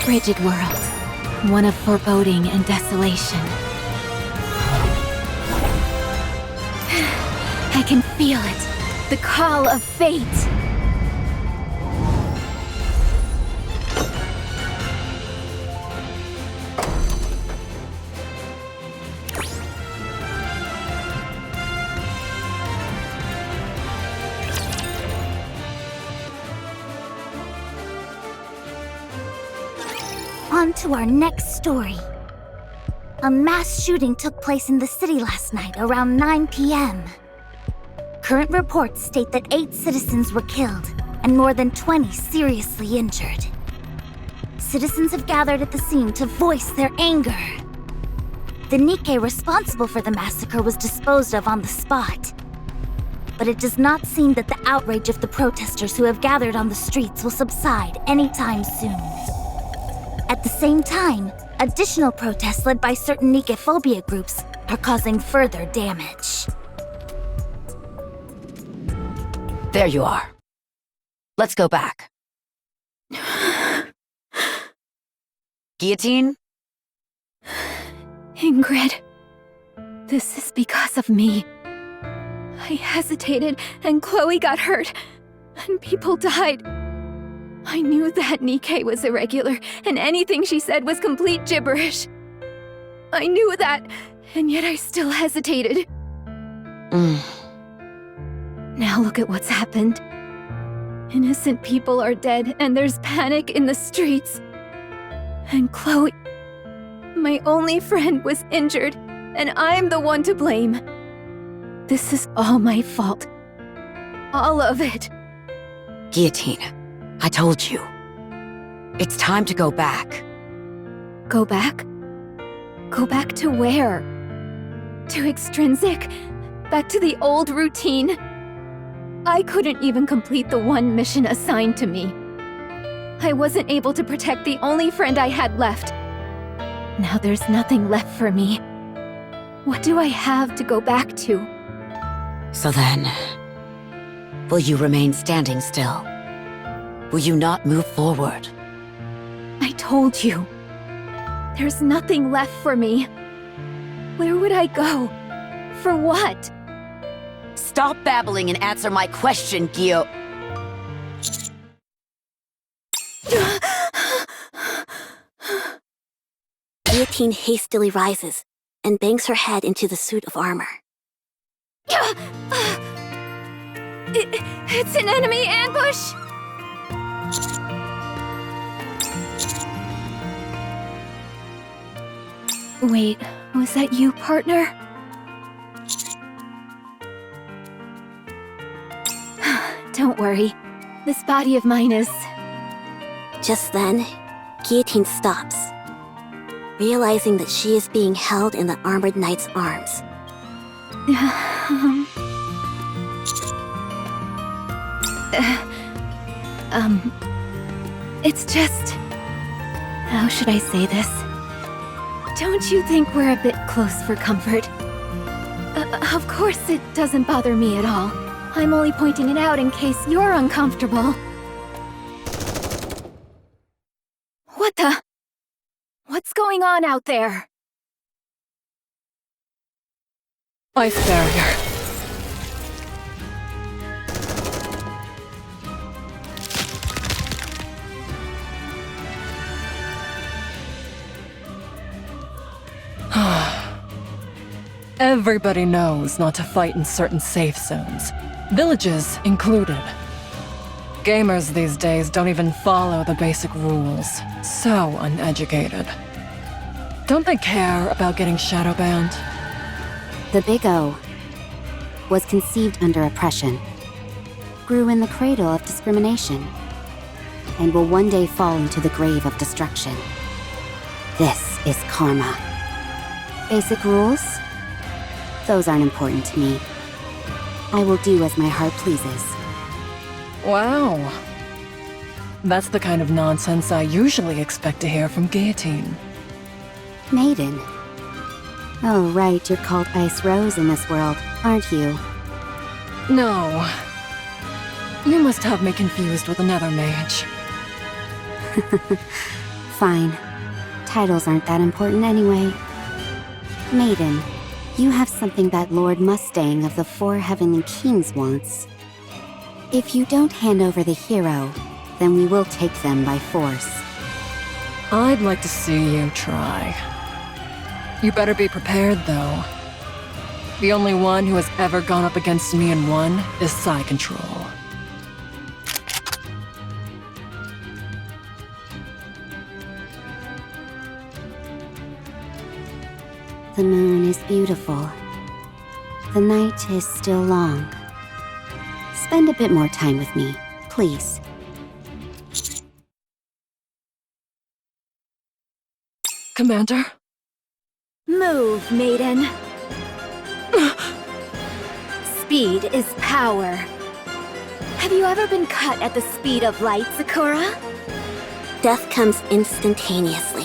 frigid world, one of foreboding and desolation. I can feel it, the call of fate. On to our next story. A mass shooting took place in the city last night around 9 p.m. Current reports state that 8 citizens were killed and more than 20 seriously injured. Citizens have gathered at the scene to voice their anger. The Nikke responsible for the massacre was disposed of on the spot. But it does not seem that the outrage of the protesters who have gathered on the streets will subside anytime soon. At the same time, additional protests led by certain Nikke-phobia groups are causing further damage. There you are. Let's go back. Guillotine? Ingrid, this is because of me. I hesitated, and Chloe got hurt, and people died. I knew that Nikke was irregular, and anything she said was complete gibberish. I knew that, and yet I still hesitated. Now look at what's happened. Innocent people are dead, and there's panic in the streets. And Chloe, my only friend, was injured, and I'm the one to blame. This is all my fault. All of it. Guillotine, I told you. It's time to go back. Go back? Go back to where? To Extrinsic? Back to the old routine? I couldn't even complete the one mission assigned to me. I wasn't able to protect the only friend I had left. Now there's nothing left for me. What do I have to go back to? So then, will you remain standing still? Will you not move forward? I told you. There's nothing left for me. Where would I go? For what? Stop babbling and answer my question, Gio. Guillotine hastily rises and bangs her head into the suit of armor. It's an enemy ambush! Wait, was that you, partner? Don't worry. This body of mine is... Just then, Guillotine stops, realizing that she is being held in the armored knight's arms. It's just... How should I say this? Don't you think we're a bit close for comfort? Of course it doesn't bother me at all. I'm only pointing it out in case you're uncomfortable. What the? What's going on out there? Ice barrier. Everybody knows not to fight in certain safe zones, villages included. Gamers these days don't even follow the basic rules. So uneducated. Don't they care about getting shadow banned? The Big O was conceived under oppression, grew in the cradle of discrimination, and will one day fall into the grave of destruction. This is karma. Basic rules? Those aren't important to me. I will do as my heart pleases. Wow. That's the kind of nonsense I usually expect to hear from Guillotine. Maiden. Oh, right, you're called Ice Rose in this world, aren't you? No. You must have me confused with another mage. Fine. Titles aren't that important anyway. Maiden, you have something that Lord Mustang of the Four Heavenly Kings wants. If you don't hand over the hero, then we will take them by force. I'd like to see you try. You better be prepared, though. The only one who has ever gone up against me and won is Psy Control. The moon is beautiful. The night is still long. Spend a bit more time with me, please. Commander? Move, maiden. Speed is power. Have you ever been cut at the speed of light, Sakura? Death comes instantaneously.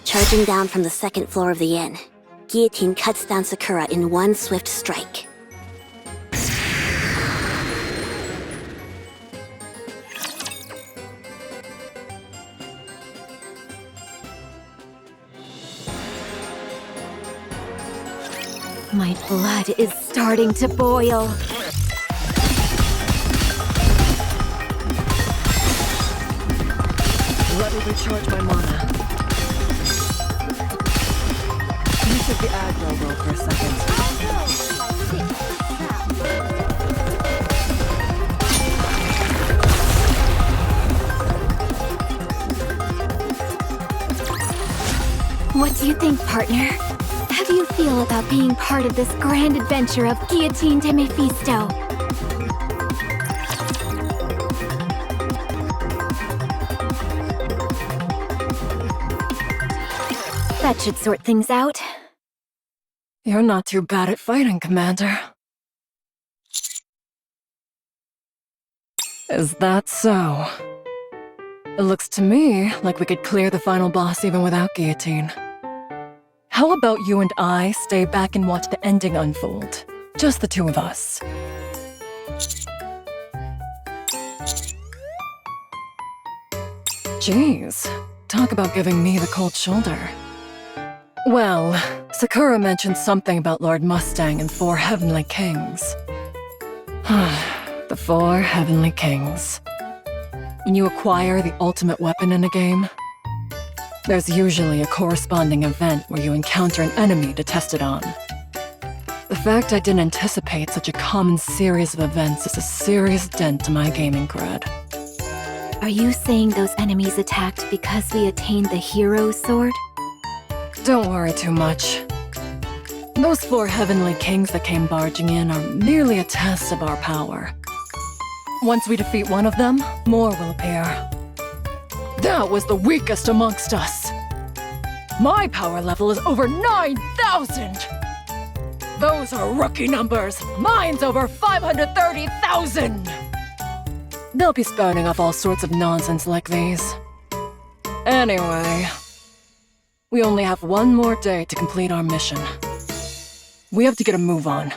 Charging down from the second floor of the inn, Guillotine cuts down Sakura in one swift strike. My blood is starting to boil. Let me recharge my mana. You took the aggro roll for a second. What do you think, partner? How do you feel about being part of this grand adventure of Guillotine de Mephisto? That should sort things out. You're not too bad at fighting, Commander. Is that so? It looks to me like we could clear the final boss even without Guillotine. How about you and I stay back and watch the ending unfold? Just the two of us. Jeez, talk about giving me the cold shoulder. Well, Sakura mentioned something about Lord Mustang and Four Heavenly Kings. The Four Heavenly Kings. When you acquire the ultimate weapon in a game, there's usually a corresponding event where you encounter an enemy to test it on. The fact I didn't anticipate such a common series of events is a serious dent to my gaming cred. Are you saying those enemies attacked because we attained the hero sword? Don't worry too much. Those Four Heavenly Kings that came barging in are merely a test of our power. Once we defeat one of them, more will appear. That was the weakest amongst us. My power level is over 9,000! Those are rookie numbers! Mine's over 530,000! They'll be spouting off all sorts of nonsense like these. Anyway, we only have one more day to complete our mission. We have to get a move on.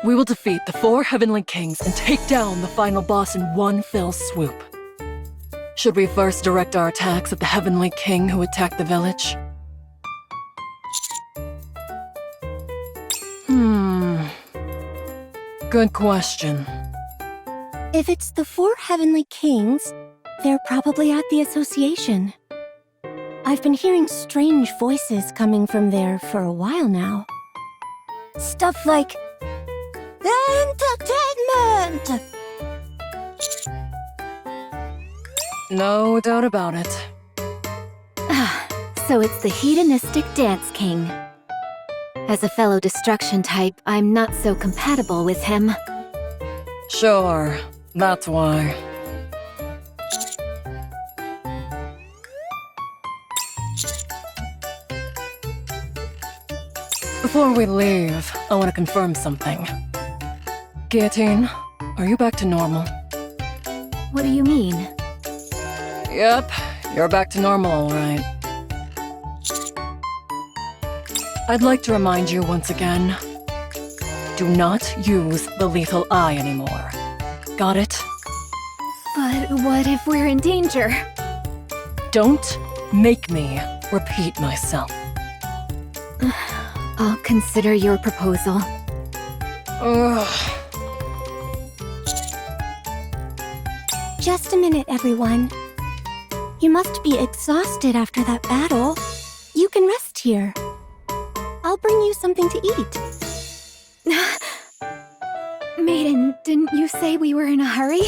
We will defeat the Four Heavenly Kings and take down the final boss in one fell swoop. Should we first direct our attacks at the Heavenly King who attacked the village? Good question. If it's the Four Heavenly Kings, they're probably at the association. I've been hearing strange voices coming from there for a while now. Stuff like, entertainment! No doubt about it. So it's the hedonistic Dance King. As a fellow destruction type, I'm not so compatible with him. Sure, that's why. Before we leave, I want to confirm something. Guillotine, are you back to normal? What do you mean? Yep, you're back to normal, all right. I'd like to remind you once again, do not use the lethal eye anymore. Got it? But what if we're in danger? Don't make me repeat myself. I'll consider your proposal. Ugh. Just a minute, everyone. You must be exhausted after that battle. You can rest here. I'll bring you something to eat. Maiden, didn't you say we were in a hurry?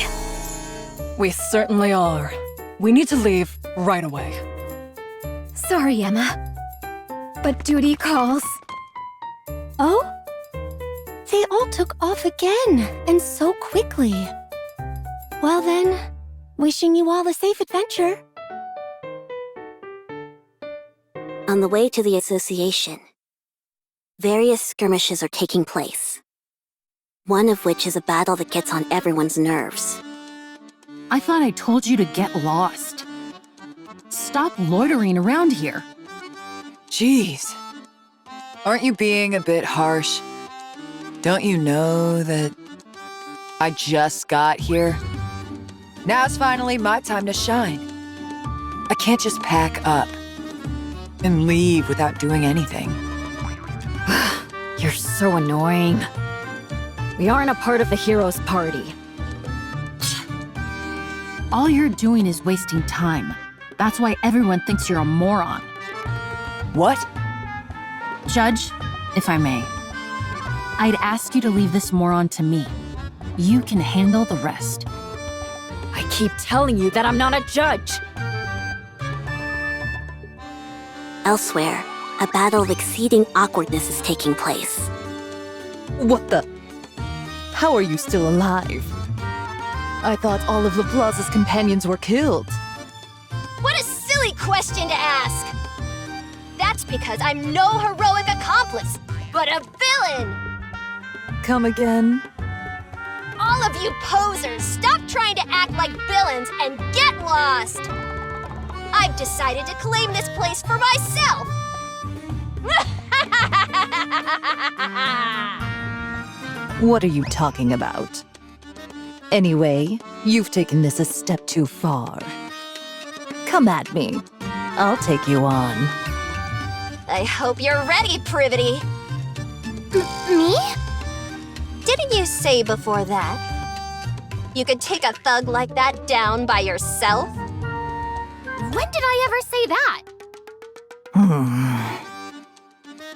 We certainly are. We need to leave right away. Sorry, Emma. But duty calls. Oh? They all took off again, and so quickly. Well then, wishing you all a safe adventure. On the way to the association, various skirmishes are taking place. One of which is a battle that gets on everyone's nerves. I thought I told you to get lost. Stop loitering around here. Jeez. Aren't you being a bit harsh? Don't you know that I just got here? Now's finally my time to shine. I can't just pack up and leave without doing anything. You're so annoying. We aren't a part of the hero's party. All you're doing is wasting time. That's why everyone thinks you're a moron. What? Judge, if I may, I'd ask you to leave this moron to me. You can handle the rest. I keep telling you that I'm not a judge. Elsewhere, a battle of exceeding awkwardness is taking place. What the? How are you still alive? I thought all of Laplace's companions were killed. What a silly question to ask! That's because I'm no heroic accomplice, but a villain! Come again? All of you posers, stop trying to act like villains and get lost! I've decided to claim this place for myself! What are you talking about? Anyway, you've taken this a step too far. Come at me. I'll take you on. I hope you're ready, Privity! Me? Didn't you say before that you could take a thug like that down by yourself? When did I ever say that?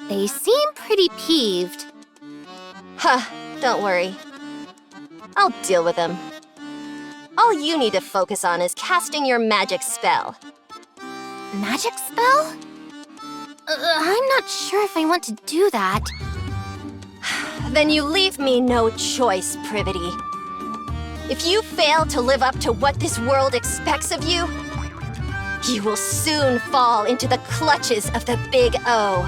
They seem pretty peeved. Huh, don't worry. I'll deal with him. All you need to focus on is casting your magic spell. Magic spell? I'm not sure if I want to do that. Then you leave me no choice, Privity. If you fail to live up to what this world expects of you, you will soon fall into the clutches of the Big O.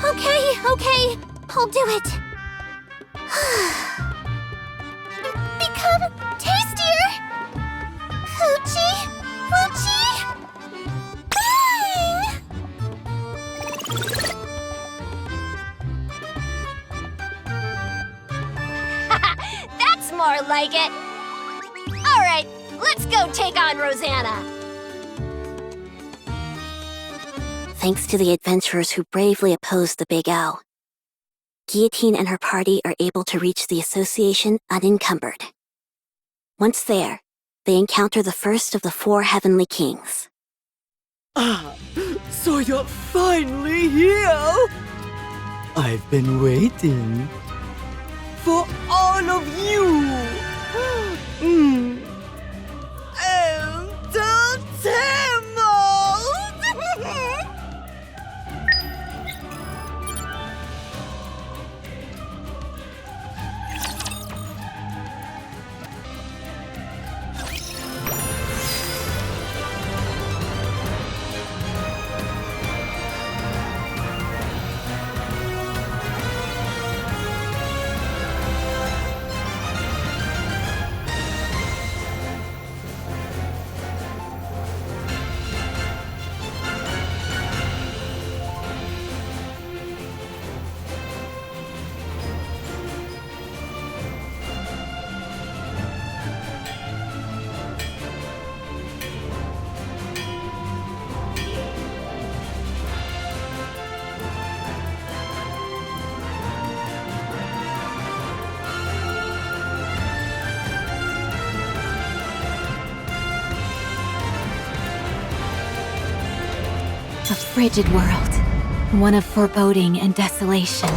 Okay, I'll do it. Become tastier! Hoochie! Hoochie! That's more like it! Alright, let's go take on Rosanna! Thanks to the adventurers who bravely opposed the Big O, Guillotine and her party are able to reach the association unencumbered. Once there, they encounter the first of the 4 heavenly kings. Ah, so you're finally here! I've been waiting for all of you! Entertainment! A frigid world, one of foreboding and desolation.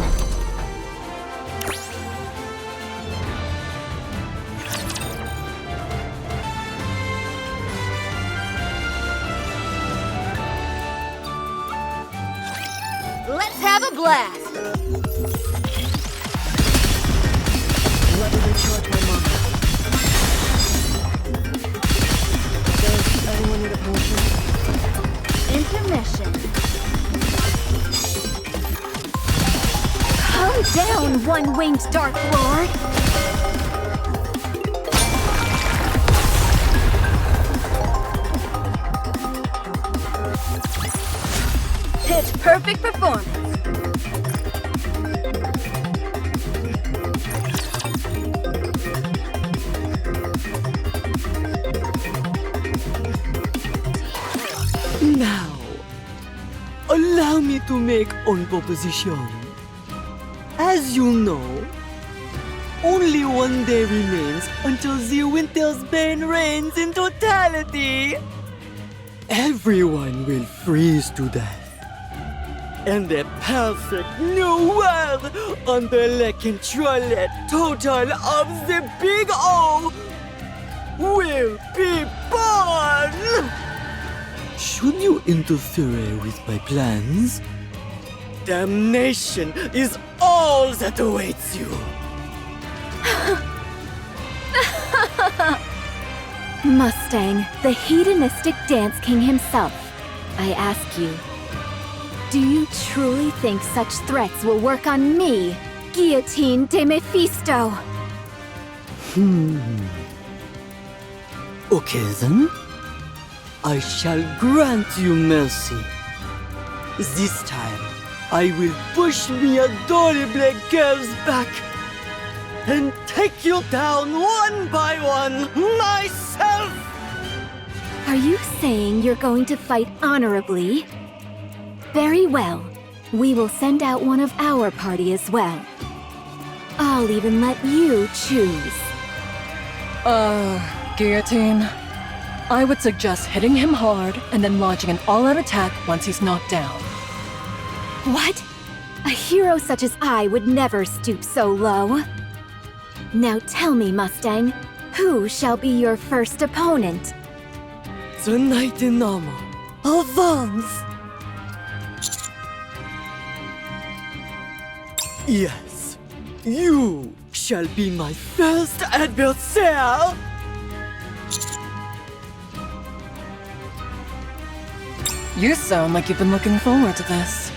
Let's have a blast! Let me recharge my mana. Does anyone need a potion? Intermission. Calm down, one-winged Dark Lord! Pitch perfect performance. Now, allow me to make one proposition. As you know, only one day remains until the winter's bane reigns in totality. Everyone will freeze to death. And the perfect new world under the control total of the Big O will be born! Should you interfere with my plans, damnation is all that awaits you. Mustang, the hedonistic dance king himself. I ask you, do you truly think such threats will work on me, Guillotine de Mephisto? Okay then, I shall grant you mercy. This time, I will push me adorable girls back and take you down one by one myself! Are you saying you're going to fight honorably? Very well. We will send out one of our party as well. I'll even let you choose. Guillotine. I would suggest hitting him hard and then launching an all-out attack once he's knocked down. What? A hero such as I would never stoop so low. Now tell me, Mustang, who shall be your first opponent? The knight in armor, avance! Yes, you shall be my first adversary! You sound like you've been looking forward to this.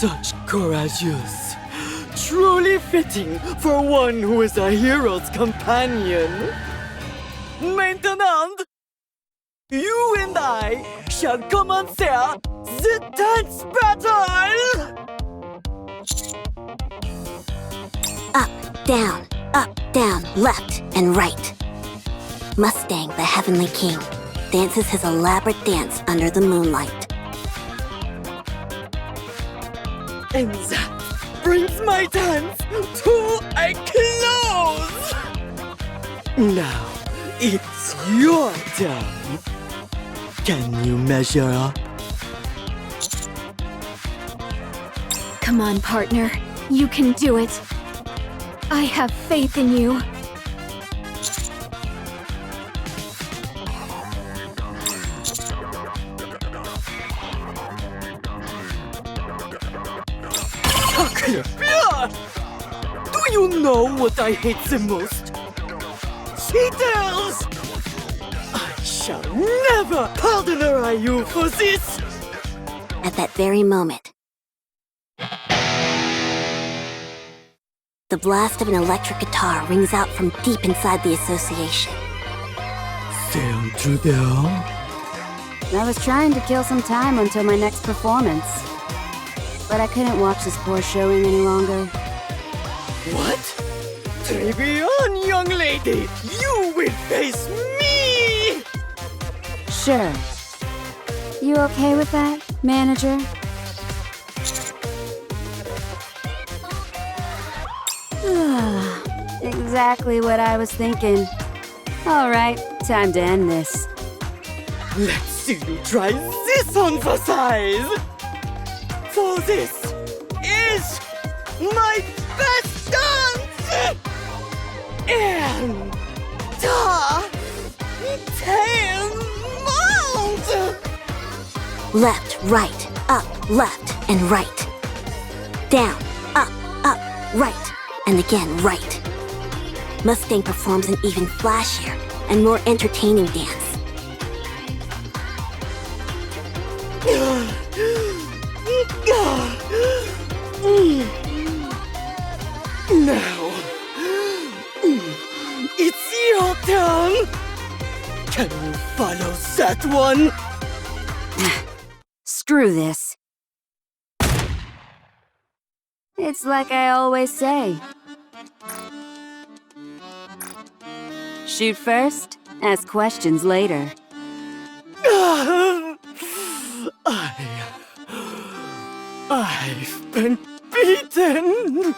Such courageous, truly fitting for one who is a hero's companion. Maintenant, you and I shall commencer the dance battle! Up, down, left, and right. Mustang, the Heavenly King, dances his elaborate dance under the moonlight. And that brings my dance to a close! Now, it's your turn. Can you measure up? Come on, partner. You can do it. I have faith in you. Sacre bleu! Do you know what I hate the most? Cheaters! I shall never pardon you for this! At that very moment, the blast of an electric guitar rings out from deep inside the association. Stand to there. I was trying to kill some time until my next performance. But I couldn't watch this poor showing any longer. What? Trevion, young lady! You will face me! Sure. You okay with that, manager? Exactly what I was thinking. All right, time to end this. Let's see you try this on for size! For this is my best dance! And tail mount! Left, right, up, left, and right. Down, up, right, and again right. Mustang performs an even flashier and more entertaining dance. Now, it's your turn! Can you follow that one? Screw this. It's like I always say. Shoot first, ask questions later. I've been beaten!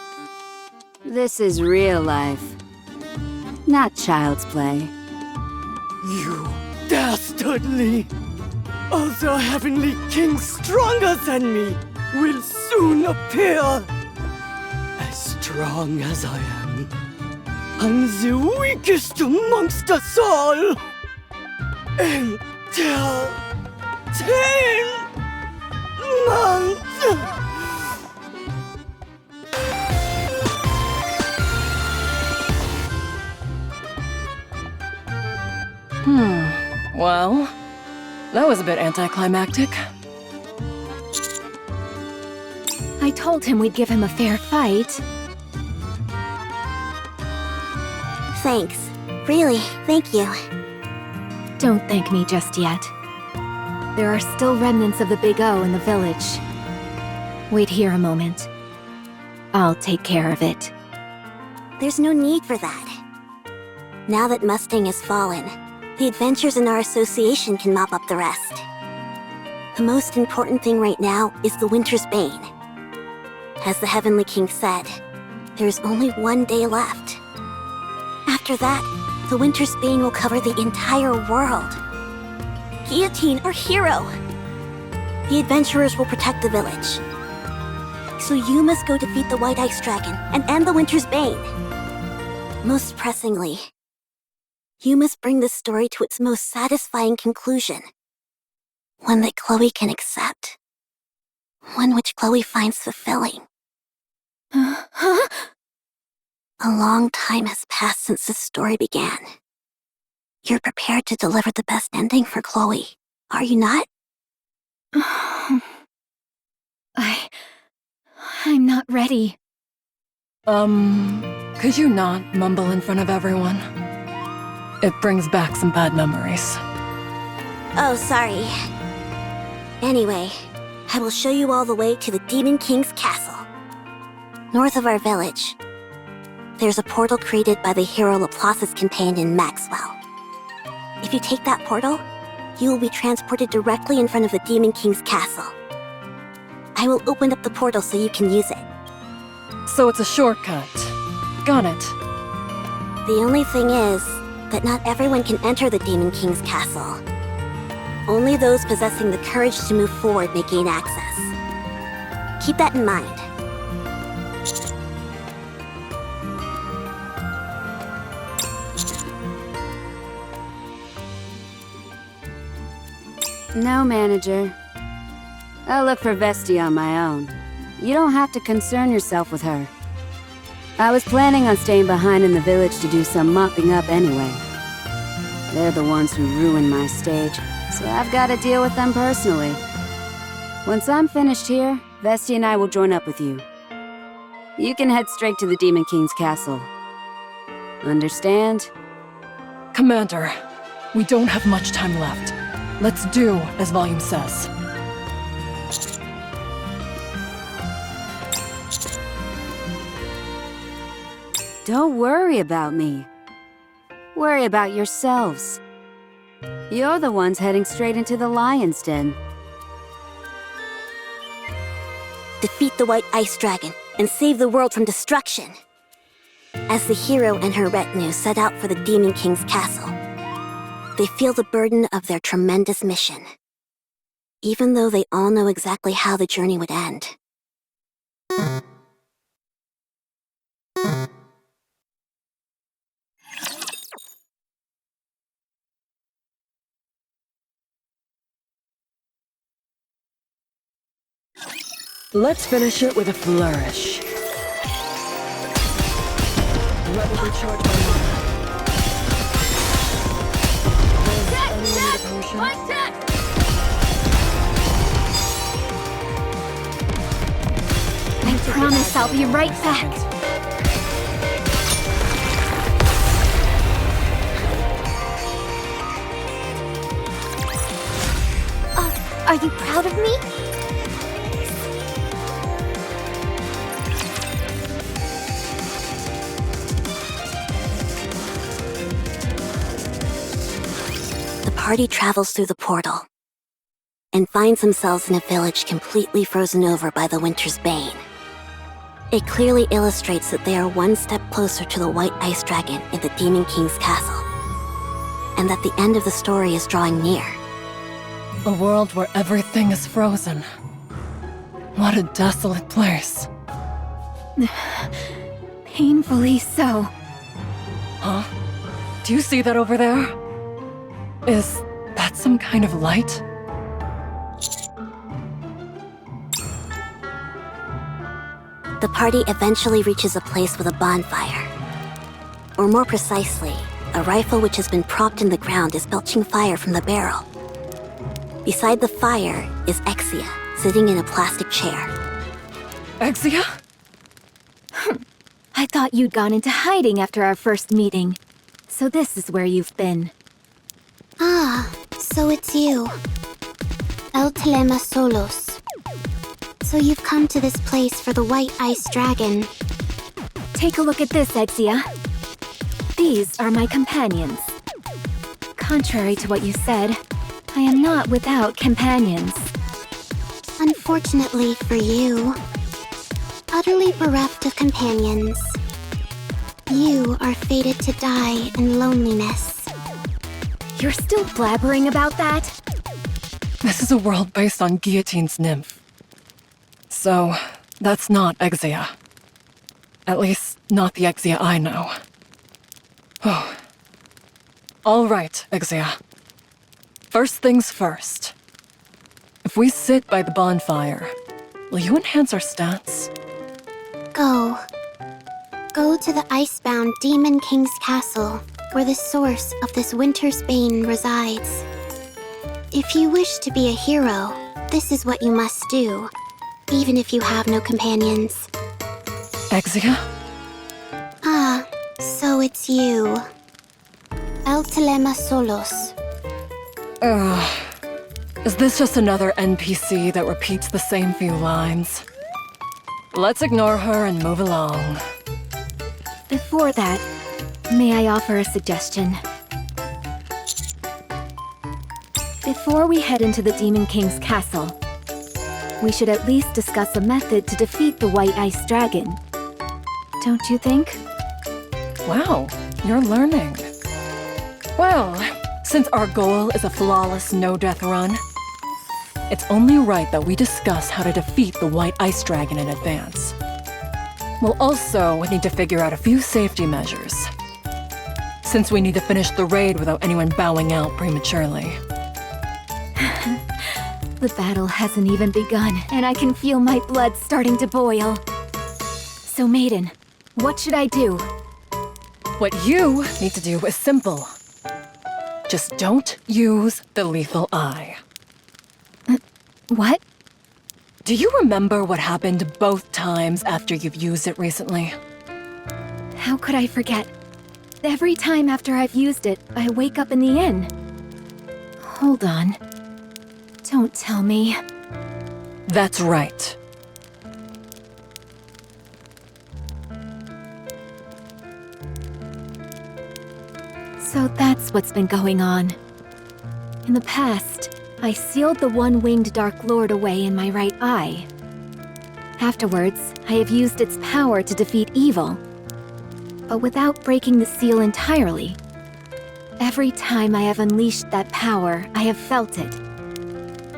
This is real life, not child's play. You dastardly! Other heavenly kings stronger than me will soon appear! As strong as I am, I'm the weakest amongst us all! Until 10 months! Well, that was a bit anticlimactic. I told him we'd give him a fair fight. Thanks. Really, thank you. Don't thank me just yet. There are still remnants of the Big O in the village. Wait here a moment. I'll take care of it. There's no need for that. Now that Mustang has fallen, the adventurers in our association can mop up the rest. The most important thing right now is the Winter's Bane. As the Heavenly King said, there's only one day left. After that, the Winter's Bane will cover the entire world. Guillotine, our hero! The adventurers will protect the village. So you must go defeat the White Ice Dragon and end the Winter's Bane. Most pressingly, you must bring this story to its most satisfying conclusion. One that Chloe can accept. One which Chloe finds fulfilling. Huh? A long time has passed since this story began. You're prepared to deliver the best ending for Chloe, are you not? I'm not ready. Could you not mumble in front of everyone? It brings back some bad memories. Oh, sorry. Anyway, I will show you all the way to the Demon King's castle. North of our village, there's a portal created by the hero Laplace's companion Maxwell. If you take that portal, you will be transported directly in front of the Demon King's castle. I will open up the portal so you can use it. So it's a shortcut. Got it. The only thing is that not everyone can enter the Demon King's castle. Only those possessing the courage to move forward may gain access. Keep that in mind. No, manager. I'll look for Vesti on my own. You don't have to concern yourself with her. I was planning on staying behind in the village to do some mopping up anyway. They're the ones who ruined my stage, so I've got to deal with them personally. Once I'm finished here, Vesti and I will join up with you. You can head straight to the Demon King's castle. Understand? Commander, we don't have much time left. Let's do as Volume says. Don't worry about me. Worry about yourselves. You're the ones heading straight into the Lion's Den. Defeat the White Ice Dragon and save the world from destruction. As the hero and her retinue set out for the Demon King's castle, they feel the burden of their tremendous mission, even though they all know exactly how the journey would end. Let's finish it with a flourish. Let me recharge my mana. I promise I'll be right back. Are you proud of me? The party travels through the portal and finds themselves in a village completely frozen over by the winter's bane. It clearly illustrates that they are one step closer to the White Ice Dragon in the Demon King's castle, and that the end of the story is drawing near. A world where everything is frozen. What a desolate place. Painfully so. Huh? Do you see that over there? Is that some kind of light? The party eventually reaches a place with a bonfire. Or more precisely, a rifle which has been propped in the ground is belching fire from the barrel. Beside the fire is Exia, sitting in a plastic chair. Exia? I thought you'd gone into hiding after our first meeting. So this is where you've been. Ah, so it's you. El Telema Solos. So you've come to this place for the White Ice Dragon. Take a look at this, Exia. These are my companions. Contrary to what you said, I am not without companions. Unfortunately for you, utterly bereft of companions, you are fated to die in loneliness. You're still blabbering about that? This is a world based on Guillotine's nymph. So, that's not Exia. At least, not the Exia I know. Oh. All right, Exia. First things first. If we sit by the bonfire, will you enhance our stats? Go. Go to the icebound Demon King's castle, where the source of this winter's bane resides. If you wish to be a hero, this is what you must do, even if you have no companions. Exia? Ah, so it's you. El Telema Solos. Is this just another NPC that repeats the same few lines? Let's ignore her and move along. Before that, may I offer a suggestion? Before we head into the Demon King's castle, we should at least discuss a method to defeat the White Ice Dragon. Don't you think? Wow, you're learning. Well, since our goal is a flawless no-death run, it's only right that we discuss how to defeat the White Ice Dragon in advance. We'll also need to figure out a few safety measures, since we need to finish the raid without anyone bowing out prematurely. The battle hasn't even begun, and I can feel my blood starting to boil. So, Maiden, what should I do? What you need to do is simple. Just don't use the lethal eye. What? Do you remember what happened both times after you've used it recently? How could I forget? Every time after I've used it, I wake up in the inn. Hold on. Don't tell me. That's right. So that's what's been going on. In the past, I sealed the one-winged Dark Lord away in my right eye. Afterwards, I have used its power to defeat evil. but without breaking the seal entirely. Every time I have unleashed that power, I have felt it.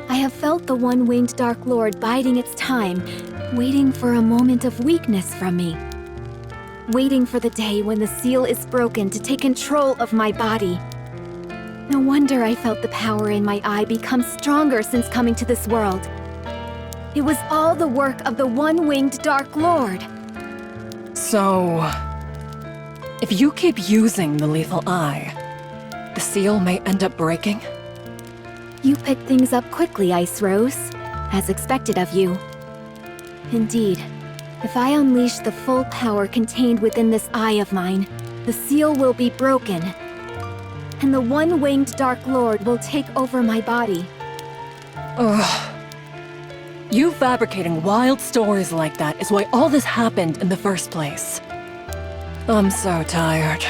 I have felt the one-winged Dark Lord biding its time, waiting for a moment of weakness from me. Waiting for the day when the seal is broken to take control of my body. No wonder I felt the power in my eye become stronger since coming to this world. It was all the work of the one-winged Dark Lord. So, if you keep using the lethal eye, the seal may end up breaking? You pick things up quickly, Ice Rose, as expected of you. Indeed, if I unleash the full power contained within this eye of mine, the seal will be broken, and the one-winged Dark Lord will take over my body. Ugh. You fabricating wild stories like that is why all this happened in the first place. I'm so tired.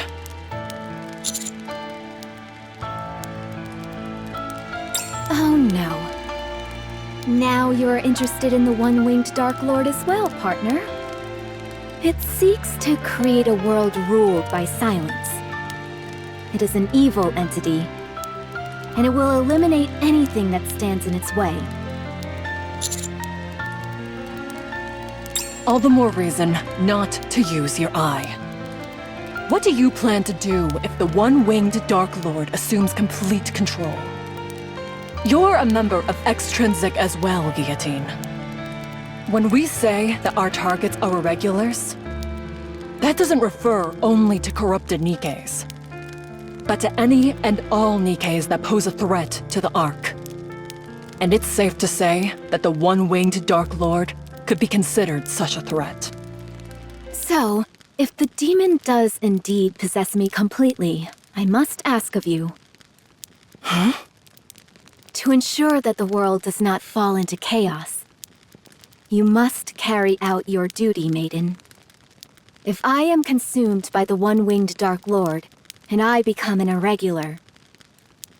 Oh no. Now you are interested in the one-winged Dark Lord as well, partner. It seeks to create a world ruled by silence. It is an evil entity, and it will eliminate anything that stands in its way. All the more reason not to use your eye. What do you plan to do if the one-winged Dark Lord assumes complete control? You're a member of Extrinsic as well, Guillotine. When we say that our targets are irregulars, that doesn't refer only to corrupted Nikkes, but to any and all Nikkes that pose a threat to the Ark. And it's safe to say that the one-winged Dark Lord could be considered such a threat. So, if the demon does indeed possess me completely, I must ask of you. Huh? To ensure that the world does not fall into chaos, you must carry out your duty, maiden. If I am consumed by the one-winged Dark Lord, and I become an irregular,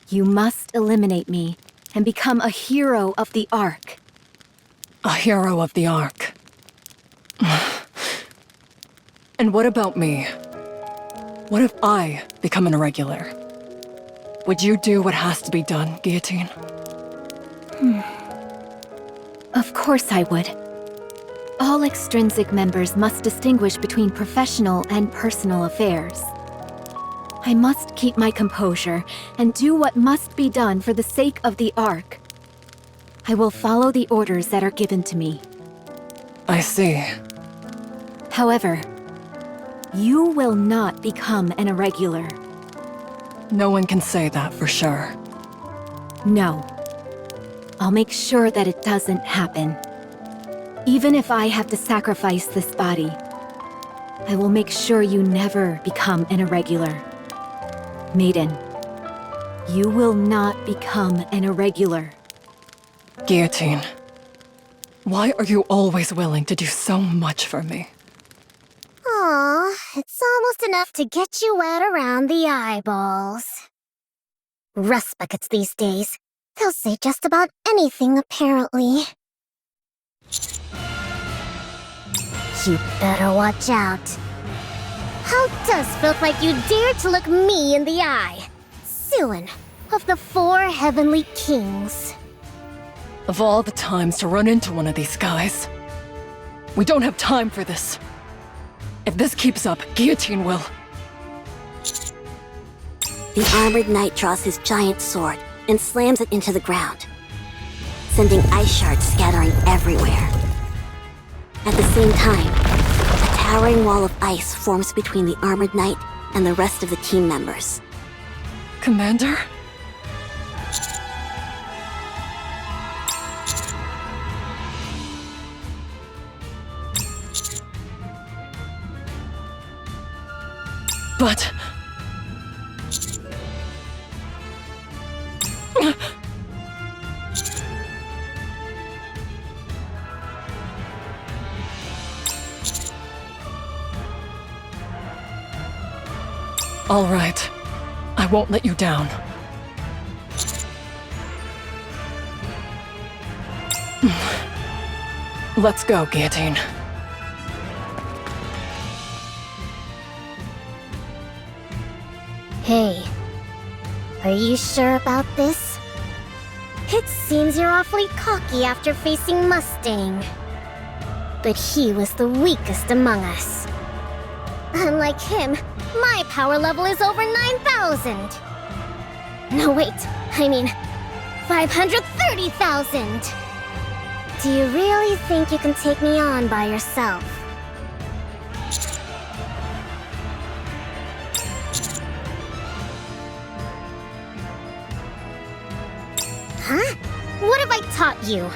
you must eliminate me and become a hero of the Ark. A hero of the Ark. And what about me? What if I become an irregular? Would you do what has to be done, Guillotine? Of course I would. All extrinsic members must distinguish between professional and personal affairs. I must keep my composure and do what must be done for the sake of the Ark. I will follow the orders that are given to me. I see. However, you will not become an irregular. No one can say that for sure. No. I'll make sure that it doesn't happen. Even if I have to sacrifice this body, I will make sure you never become an irregular. Maiden, you will not become an irregular. Guillotine, why are you always willing to do so much for me? Aw, it's almost enough to get you wet around the eyeballs. Rust buckets these days. They'll say just about anything, apparently. You better watch out. How does felt like you dare to look me in the eye? Suin of the 4 Heavenly Kings. Of all the times to run into one of these guys, we don't have time for this. If this keeps up, Guillotine will. The armored knight draws his giant sword and slams it into the ground, sending ice shards scattering everywhere. At the same time, a towering wall of ice forms between the armored knight and the rest of the team members. Commander? But... All right. I won't let you down. Let's go, Guillotine. Hey, are you sure about this? It seems you're awfully cocky after facing Mustang. But he was the weakest among us. Unlike him, my power level is over 9,000. No, wait, I mean 530,000. Do you really think you can take me on by yourself? Huh? What have I taught you?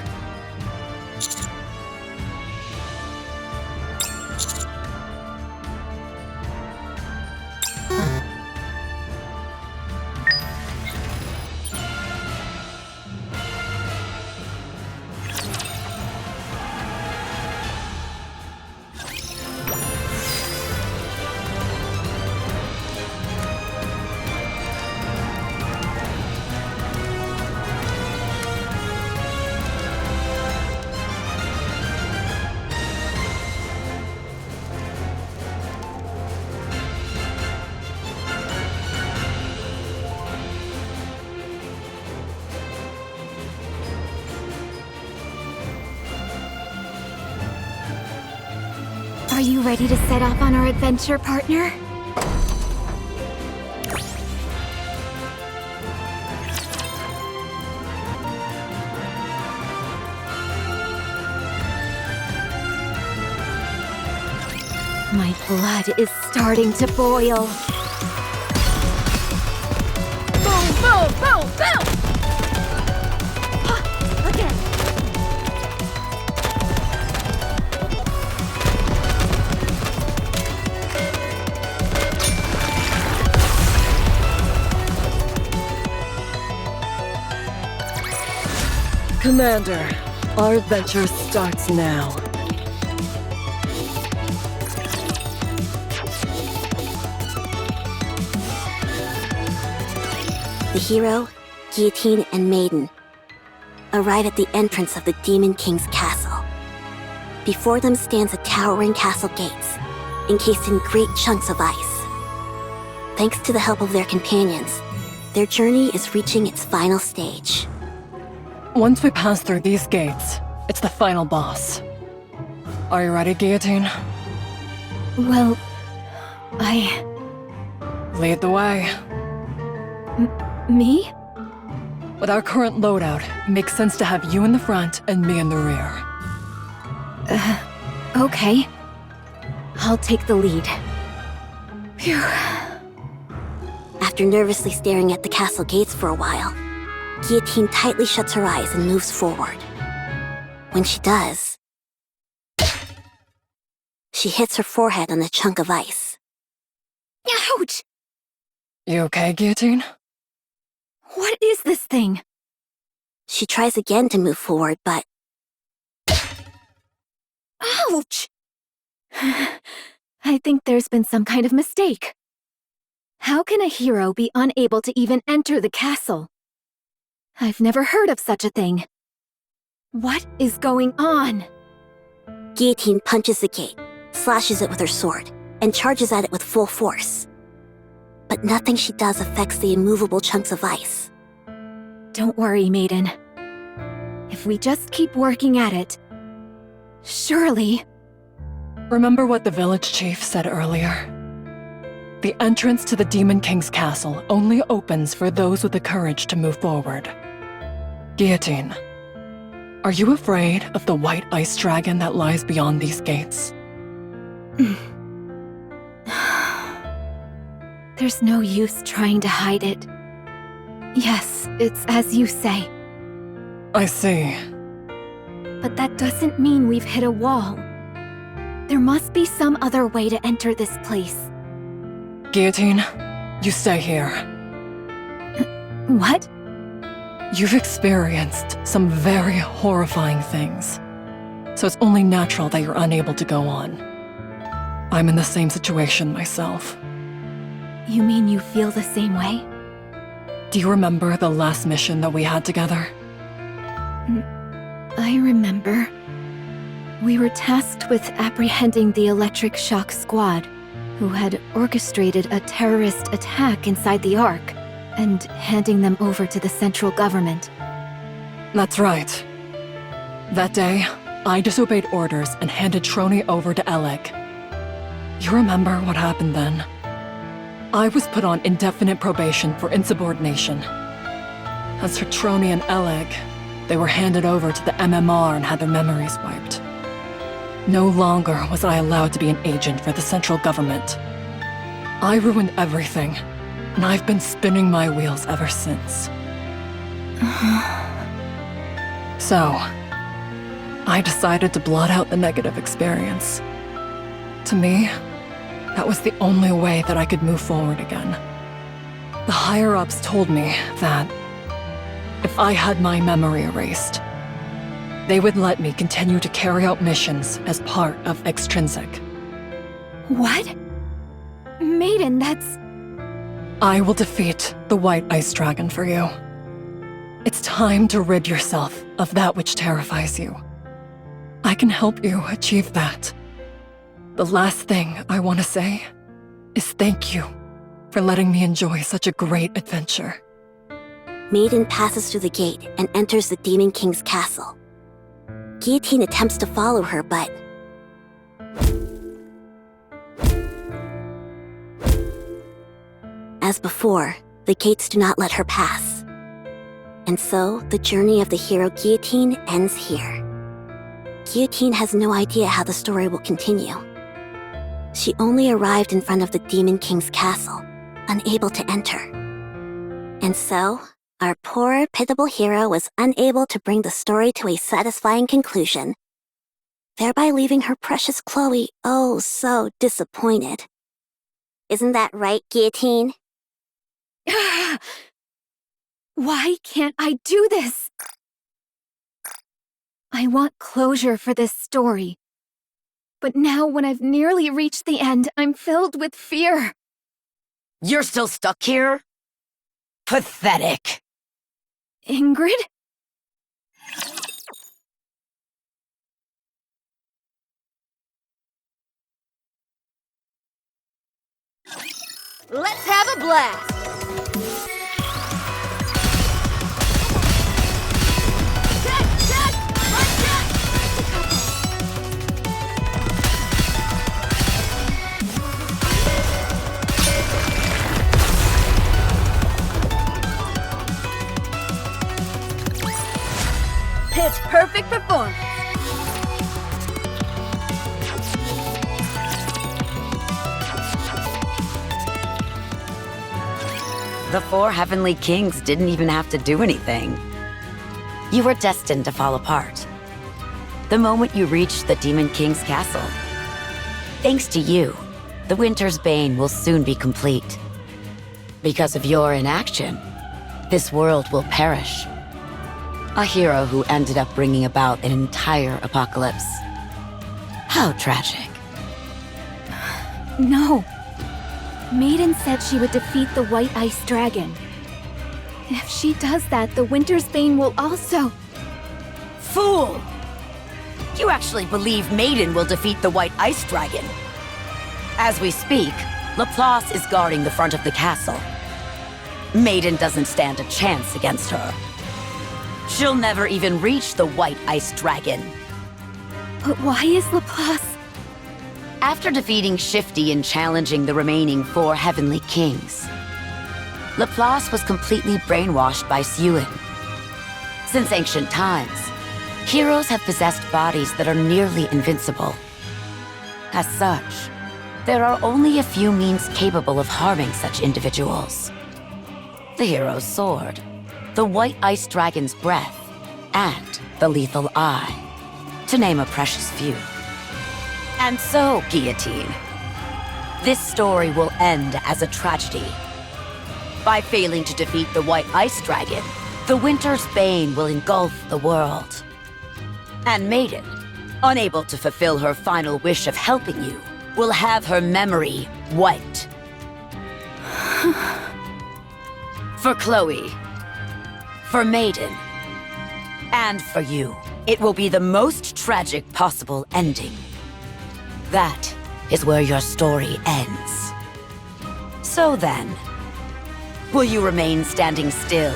Are you ready to set off on our adventure, partner? My blood is starting to boil. Boom, boom, boom, boom! Again. Commander, our adventure starts now. The hero, Guillotine, and Maiden arrive at the entrance of the Demon King's castle. Before them stands the towering castle gates, encased in great chunks of ice. Thanks to the help of their companions, their journey is reaching its final stage. Once we pass through these gates, it's the final boss. Are you ready, Guillotine? Well, Lead the way. Me? With our current loadout, it makes sense to have you in the front and me in the rear. Okay. I'll take the lead. Phew. After nervously staring at the castle gates for a while, Guillotine tightly shuts her eyes and moves forward. When she does, she hits her forehead on a chunk of ice. Ouch! You okay, Guillotine? What is this thing? She tries again to move forward, but Ouch! I think there's been some kind of mistake. How can a hero be unable to even enter the castle? I've never heard of such a thing. What is going on? Guillotine punches the gate, slashes it with her sword, and charges at it with full force. But nothing she does affects the immovable chunks of ice. Don't worry, Maiden. If we just keep working at it, surely... Remember what the village chief said earlier? The entrance to the Demon King's castle only opens for those with the courage to move forward. Guillotine, are you afraid of the white ice dragon that lies beyond these gates? There's no use trying to hide it. Yes, it's as you say. I see. But that doesn't mean we've hit a wall. There must be some other way to enter this place. Guillotine, you stay here. What? You've experienced some very horrifying things, so it's only natural that you're unable to go on. I'm in the same situation myself. You mean you feel the same way? Do you remember the last mission that we had together? I remember. We were tasked with apprehending the Electric Shock Squad, who had orchestrated a terrorist attack inside the Ark and handing them over to the central government. That's right. That day, I disobeyed orders and handed Trony over to Alec. You remember what happened then? I was put on indefinite probation for insubordination. As for Trony and Alec, they were handed over to the MMR and had their memories wiped. No longer was I allowed to be an agent for the central government. I ruined everything, and I've been spinning my wheels ever since. So, I decided to blot out the negative experience. To me, that was the only way that I could move forward again. The higher-ups told me that if I had my memory erased, they would let me continue to carry out missions as part of Extrinsic. What? Maiden, that's... I will defeat the White Ice Dragon for you. It's time to rid yourself of that which terrifies you. I can help you achieve that. The last thing I want to say is thank you for letting me enjoy such a great adventure. Maiden passes through the gate and enters the Demon King's castle. Guillotine attempts to follow her, but... As before, the gates do not let her pass. And so, the journey of the hero Guillotine ends here. Guillotine has no idea how the story will continue. She only arrived in front of the Demon King's castle, unable to enter. And so, our poor, pitiable hero was unable to bring the story to a satisfying conclusion, thereby leaving her precious Chloe oh so disappointed. Isn't that right, Guillotine? Why can't I do this? I want closure for this story. But now when I've nearly reached the end, I'm filled with fear. You're still stuck here? Pathetic. Ingrid? Let's have a blast! Pitch perfect performance. The 4 Heavenly Kings didn't even have to do anything. You were destined to fall apart. The moment you reached the Demon King's castle. Thanks to you, the Winter's Bane will soon be complete. Because of your inaction, this world will perish. A hero who ended up bringing about an entire apocalypse. How tragic. No. Maiden said she would defeat the White Ice Dragon. If she does that, the Winter's Bane will also... Fool! You actually believe Maiden will defeat the White Ice Dragon. As we speak, Laplace is guarding the front of the castle. Maiden doesn't stand a chance against her. She'll never even reach the White Ice Dragon. But why is Laplace... After defeating Shifty and challenging the remaining 4 Heavenly Kings, Laplace was completely brainwashed by Sewin. Since ancient times, heroes have possessed bodies that are nearly invincible. As such, there are only a few means capable of harming such individuals. The hero's sword, the White Ice Dragon's breath, and the lethal eye, to name a precious few. And so, Guillotine, this story will end as a tragedy. By failing to defeat the White Ice Dragon, the Winter's Bane will engulf the world. And Maiden, unable to fulfill her final wish of helping you, will have her memory wiped. For Chloe, for Maiden, and for you, it will be the most tragic possible ending. That is where your story ends. So then, will you remain standing still?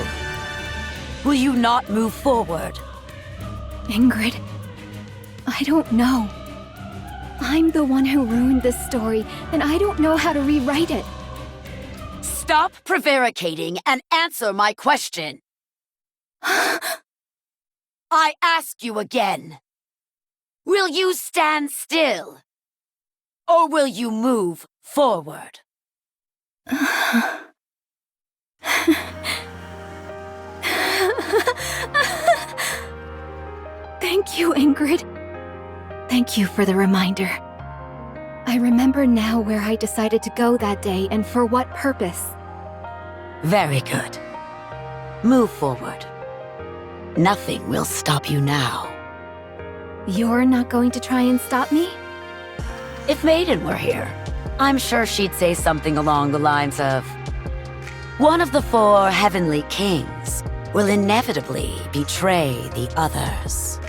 Will you not move forward? Ingrid, I don't know. I'm the one who ruined this story, and I don't know how to rewrite it. Stop prevaricating and answer my question. I ask you again. Will you stand still? Or will you move forward? Thank you, Ingrid. Thank you for the reminder. I remember now where I decided to go that day and for what purpose. Very good. Move forward. Nothing will stop you now. You're not going to try and stop me? If Maiden were here, I'm sure she'd say something along the lines of, one of the 4 heavenly kings will inevitably betray the others.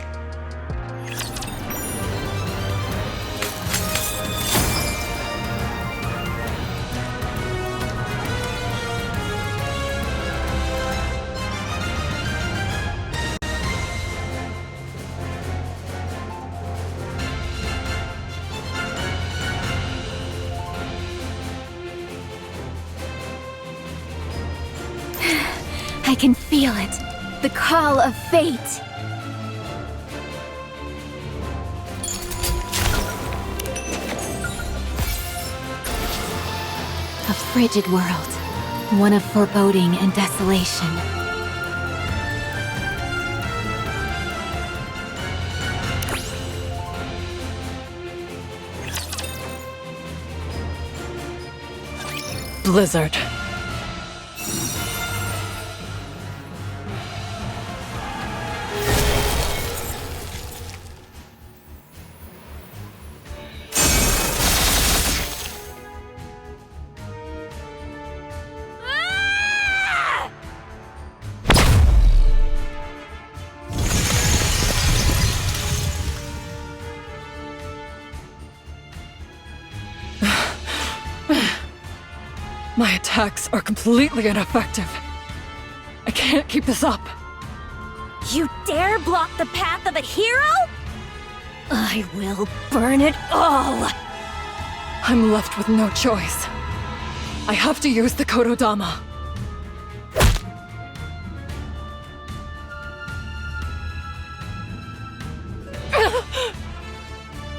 I can feel it. The call of fate. A frigid world. One of foreboding and desolation. Blizzard. My attacks are completely ineffective. I can't keep this up. You dare block the path of a hero? I will burn it all! I'm left with no choice. I have to use the Kododama.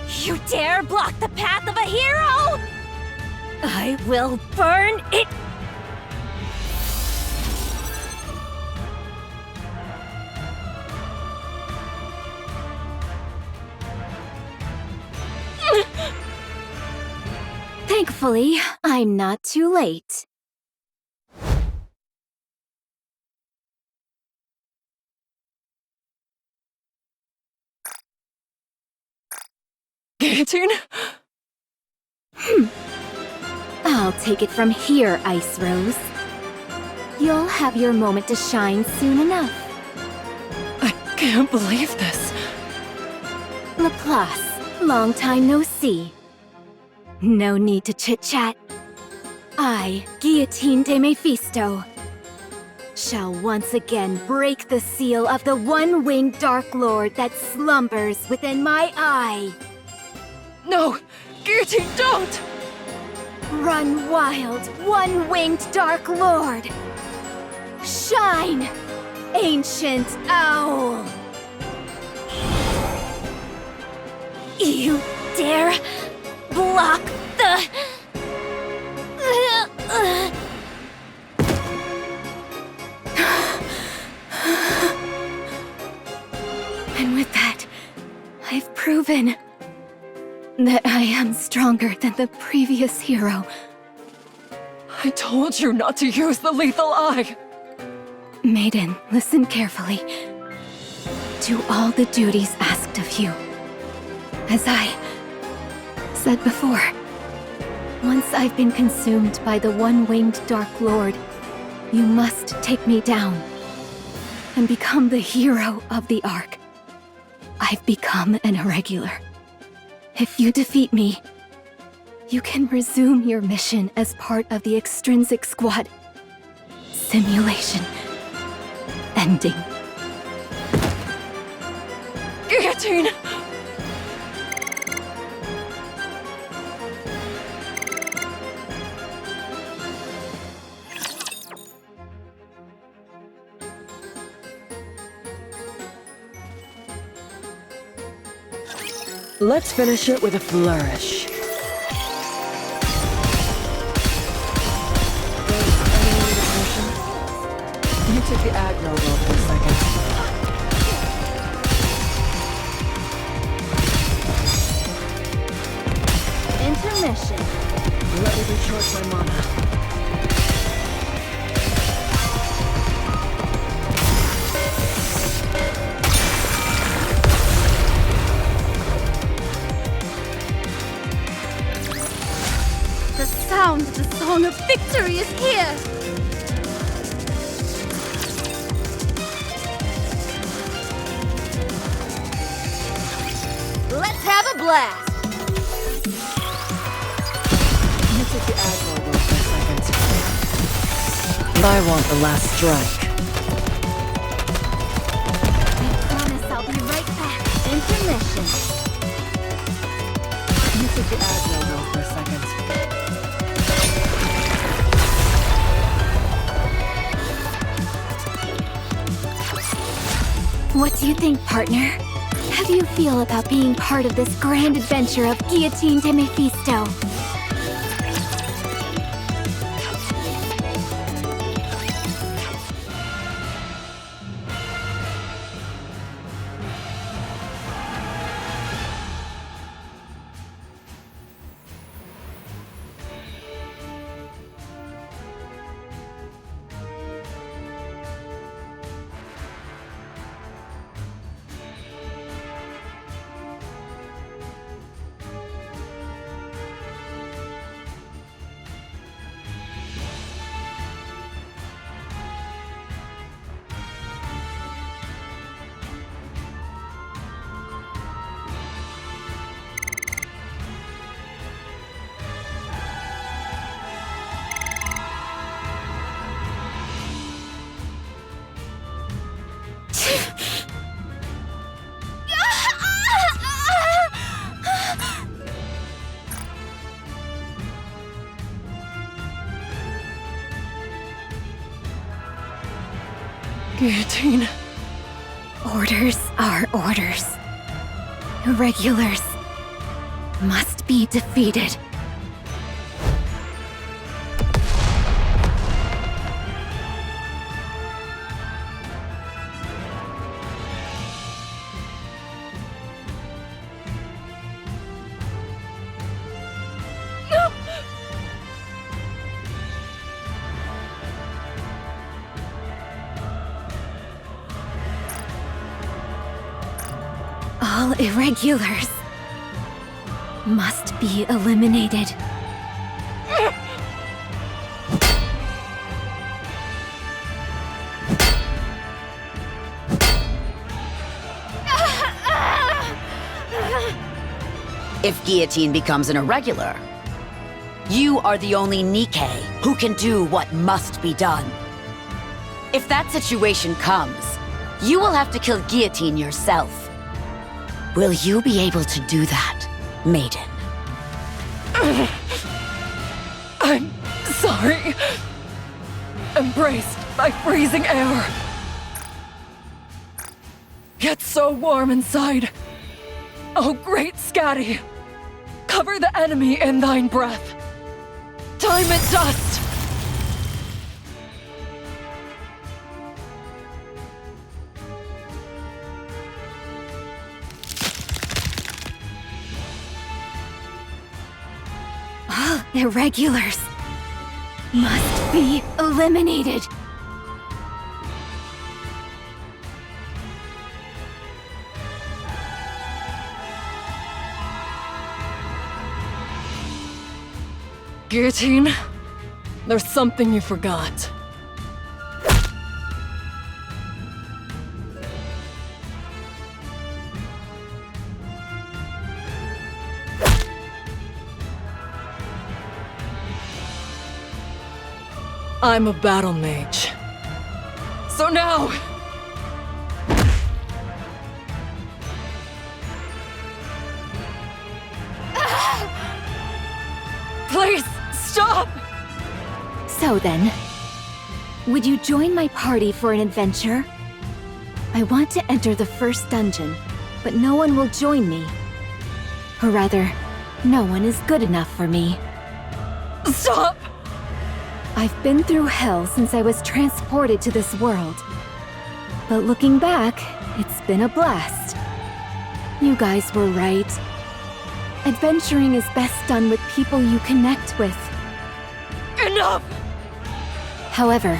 You dare block the path of a hero? I will burn it. Thankfully, I'm not too late. Guillotine? I'll take it from here, Ice Rose. You'll have your moment to shine soon enough. I can't believe this. Laplace, long time no see. No need to chit-chat. I, Guillotine de Mephisto, shall once again break the seal of the one-winged Dark Lord that slumbers within my eye. No! Guillotine, don't! Run wild, one-winged Dark Lord! Shine, ancient owl! You dare block the... And with that, I've proven that I am stronger than the previous hero. I told you not to use the lethal eye! Maiden, listen carefully. Do all the duties asked of you. As I said before, once I've been consumed by the one-winged Dark Lord, you must take me down and become the hero of the Ark. I've become an irregular. If you defeat me, You can resume your mission as part of the Extrinsic Squad. Simulation ending. Guillotine! Let's finish it with a flourish. You took the aggro role for a second. Intermission. Let me recharge my mana. The sound of the song of victory is here! Let's have a blast! You took the aggro role for a second. I want the last strike. I promise I'll be right back. Intermission. You took the aggro role for a second. What do you think, partner? How do you feel about being part of this grand adventure of Guillotine de Mephisto? Guillotine. Orders are orders. Irregulars must be defeated. All irregulars must be eliminated. If Guillotine becomes an irregular, you are the only Nikke who can do what must be done. If that situation comes, you will have to kill Guillotine yourself. Will you be able to do that, maiden? I'm sorry. Embraced by freezing air. Yet so warm inside. Oh, great Scatty! Cover the enemy in thine breath. Time it dust! All irregulars must be eliminated. Guillotine, there's something you forgot. I'm a battle mage. So now... Please, stop! So then, would you join my party for an adventure? I want to enter the first dungeon, but no one will join me. Or rather, no one is good enough for me. Stop! I've been through hell since I was transported to this world. But looking back, it's been a blast. You guys were right. Adventuring is best done with people you connect with. Enough! However,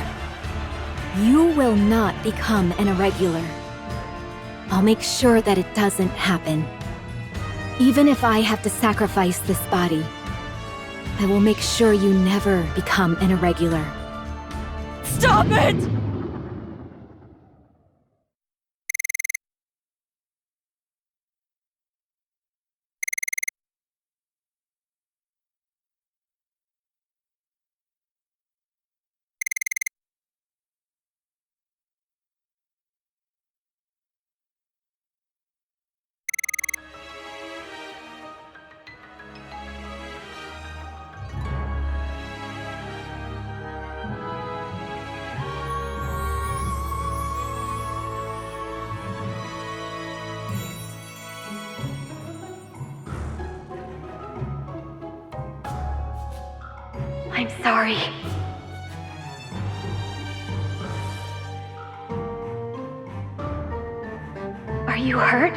you will not become an irregular. I'll make sure that it doesn't happen. Even if I have to sacrifice this body, I will make sure you never become an irregular. Stop it! I'm sorry. Are you hurt?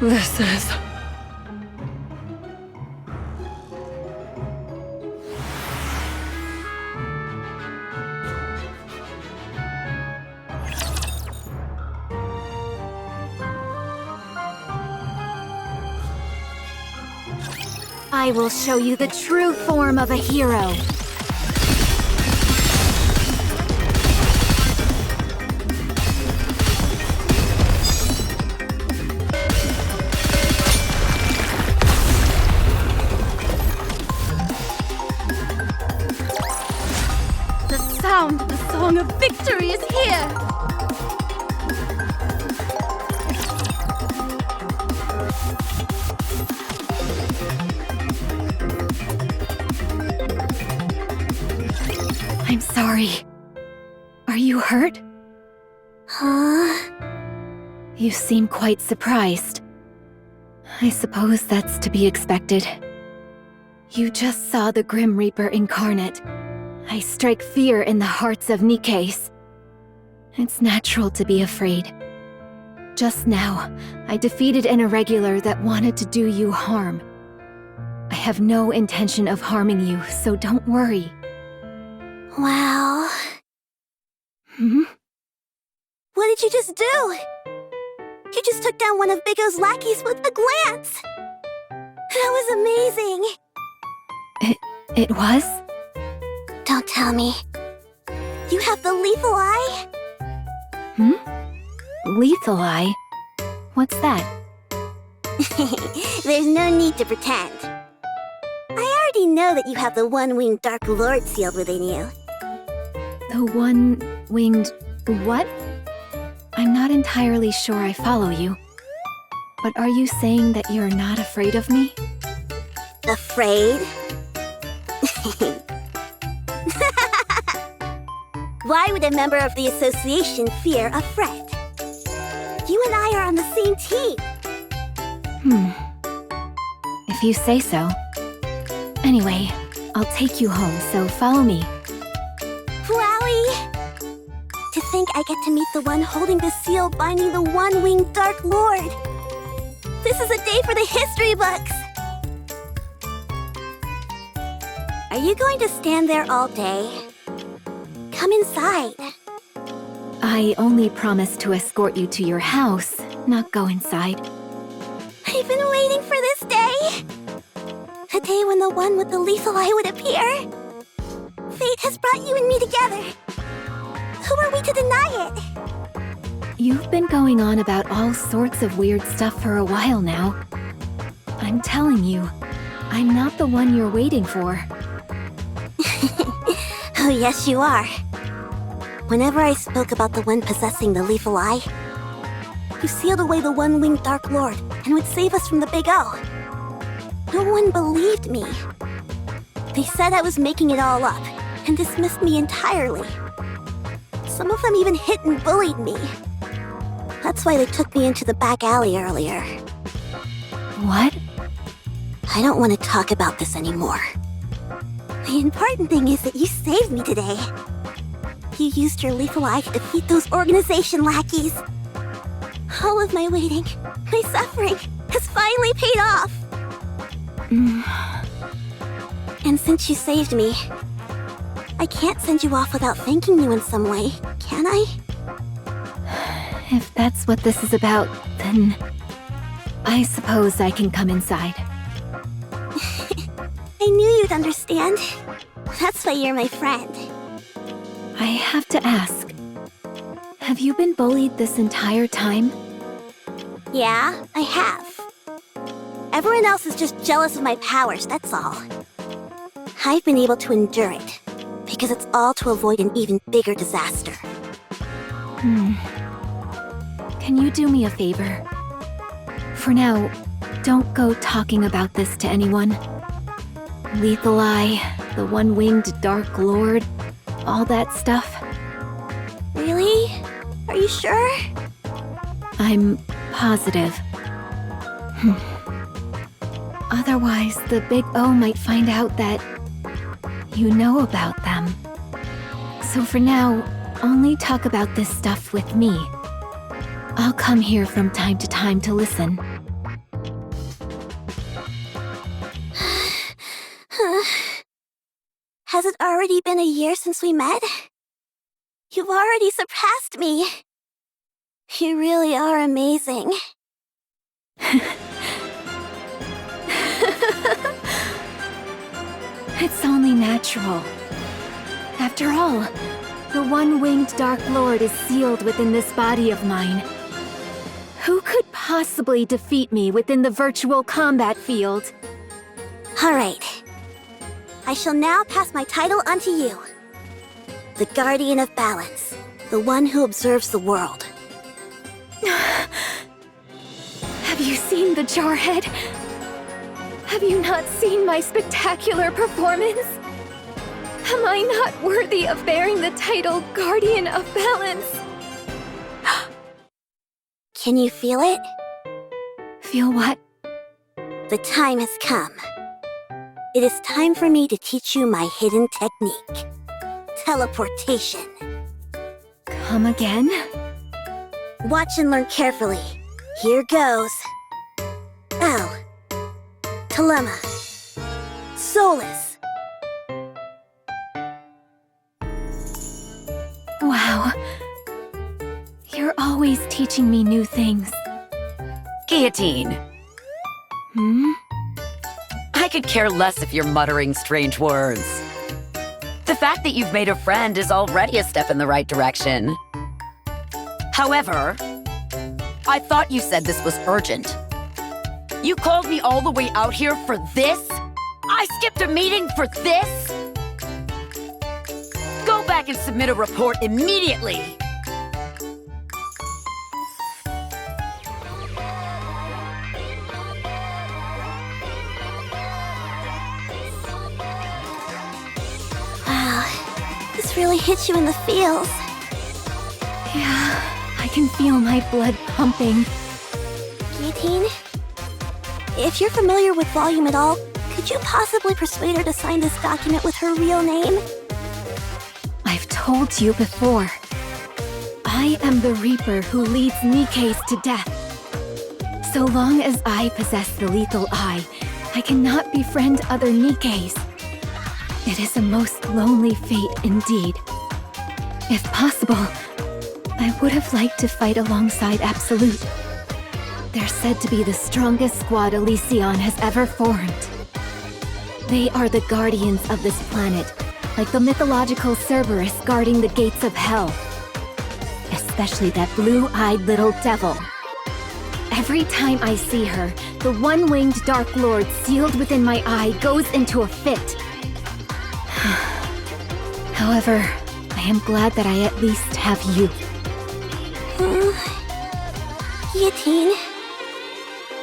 This is... I will show you the true form of a hero. The sound of the song of victory is here! I'm sorry. Are you hurt? Huh? You seem quite surprised. I suppose that's to be expected. You just saw the Grim Reaper incarnate. I strike fear in the hearts of Nikkes. It's natural to be afraid. Just now, I defeated an irregular that wanted to do you harm. I have no intention of harming you, so don't worry. Wow. Hmm? What did you just do? You just took down one of Biggo's lackeys with a glance! That was amazing! It was? Don't tell me. You have the lethal eye? Lethal eye? What's that? There's no need to pretend. I already know that you have the one-winged Dark Lord sealed within you. The one-winged... what? I'm not entirely sure I follow you. But are you saying that you're not afraid of me? Afraid? Why would a member of the association fear a threat? You and I are on the same team. If you say so. Anyway, I'll take you home, so follow me. Wowie! To think I get to meet the one holding the seal binding the one-winged Dark Lord. This is a day for the history books. Are you going to stand there all day? Come inside. I only promised to escort you to your house, not go inside. I've been waiting for this day. A day when the one with the lethal eye would appear. Fate has brought you and me together. Who are we to deny it? You've been going on about all sorts of weird stuff for a while now. I'm telling you, I'm not the one you're waiting for. Oh, yes, you are. Whenever I spoke about the one possessing the lethal eye, you sealed away the one-winged Dark Lord and would save us from the Big O. No one believed me. They said I was making it all up and dismissed me entirely. Some of them even hit and bullied me. That's why they took me into the back alley earlier. What? I don't want to talk about this anymore. The important thing is that you saved me today. You used your lethal eye to defeat those organization lackeys. All of my waiting, my suffering, has finally paid off. And since you saved me, I can't send you off without thanking you in some way, can I? If that's what this is about, then I suppose I can come inside. I knew you'd understand. That's why you're my friend. I have to ask, have you been bullied this entire time? Yeah, I have. Everyone else is just jealous of my powers, that's all. I've been able to endure it, because it's all to avoid an even bigger disaster. Can you do me a favor? For now, don't go talking about this to anyone. Lethal Eye, the one-winged Dark Lord, all that stuff. Really? Are you sure? I'm positive. Otherwise, the Big O might find out that you know about them. So for now, only talk about this stuff with me. I'll come here from time to time to listen. Has it already been a year since we met? You've already surpassed me. You really are amazing. It's only natural. After all, the one-winged Dark Lord is sealed within this body of mine. Who could possibly defeat me within the virtual combat field? All right. I shall now pass my title onto you. The Guardian of Balance, the one who observes the world. Have you seen the Jarhead? Have you not seen my spectacular performance? Am I not worthy of bearing the title Guardian of Balance? Can you feel it? Feel what? The time has come. It is time for me to teach you my hidden technique. Teleportation. Come again? Watch and learn carefully. Here goes. L. Telema. Solus. Wow. You're always teaching me new things. Guillotine. I could care less if you're muttering strange words. The fact that you've made a friend is already a step in the right direction. However, I thought you said this was urgent. You called me all the way out here for this? I skipped a meeting for this? Go back and submit a report immediately! Wow, this really hits you in the feels. Yeah, I can feel my blood pumping. Guillotine? If you're familiar with Volume at all, could you possibly persuade her to sign this document with her real name? I've told you before. I am the Reaper who leads Nikke's to death. So long as I possess the lethal eye, I cannot befriend other Nikkes. It is a most lonely fate indeed. If possible, I would have liked to fight alongside Absolute. They're said to be the strongest squad Elysion has ever formed. They are the guardians of this planet, like the mythological Cerberus guarding the gates of hell. especially that blue-eyed little devil. Every time I see her, the one-winged Dark Lord sealed within my eye goes into a fit. However, I am glad that I at least have you. Guillotine,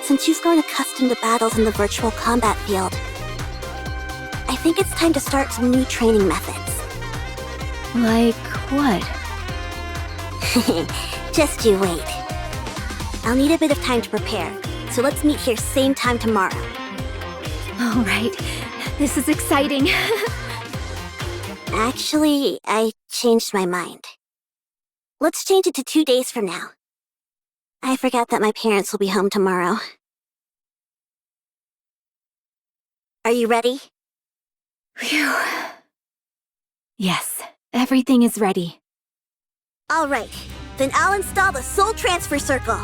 since you've grown accustomed to battles in the virtual combat field, I think it's time to start some new training methods. Like what? Just you wait. I'll need a bit of time to prepare, so let's meet here same time tomorrow. All right, this is exciting. Actually, I changed my mind. Let's change it to 2 days from now. I forgot that my parents will be home tomorrow. Are you ready? Phew. Yes, everything is ready. All right, then I'll install the Soul Transfer Circle.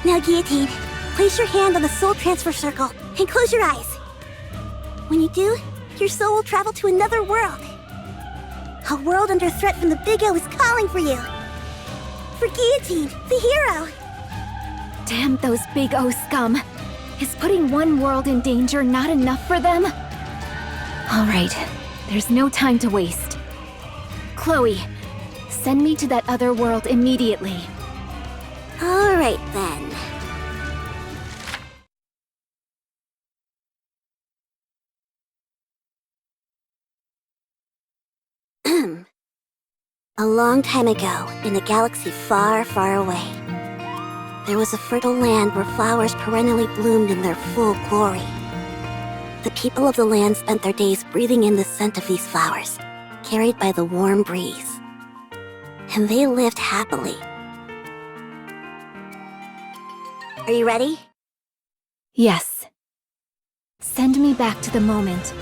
Now, Guillotine, place your hand on the Soul Transfer Circle and close your eyes. When you do, your soul will travel to another world. A world under threat from the Big O is calling for you. For Guillotine, the hero. Damn those Big O scum. Is putting one world in danger not enough for them? All right, there's no time to waste. Chloe, send me to that other world immediately. All right, then. A long time ago, in a galaxy far, far away, there was a fertile land where flowers perennially bloomed in their full glory. The people of the land spent their days breathing in the scent of these flowers, carried by the warm breeze. And they lived happily. Are you ready? Yes. Send me back to the moment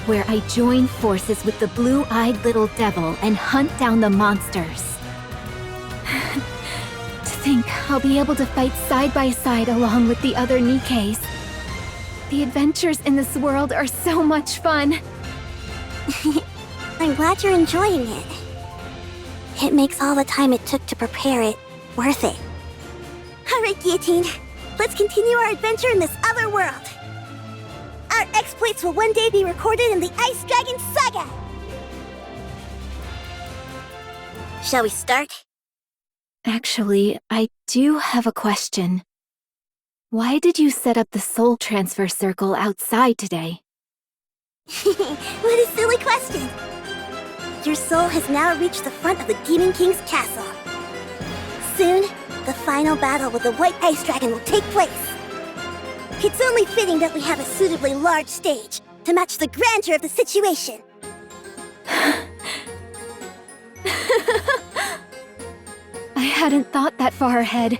where I join forces with the blue-eyed little devil and hunt down the monsters. To think I'll be able to fight side by side along with the other Nikkes. The adventures in this world are so much fun. I'm glad you're enjoying it. It makes all the time it took to prepare it worth it. All right, Guillotine, let's continue our adventure in this other world. Our exploits will one day be recorded in the Ice Dragon Saga. Shall we start? Actually, I do have a question. Why did you set up the soul transfer circle outside today? What a silly question. Your soul has now reached the front of the Demon King's castle. Soon, the final battle with the White Ice Dragon will take place. It's only fitting that we have a suitably large stage to match the grandeur of the situation. I hadn't thought that far ahead.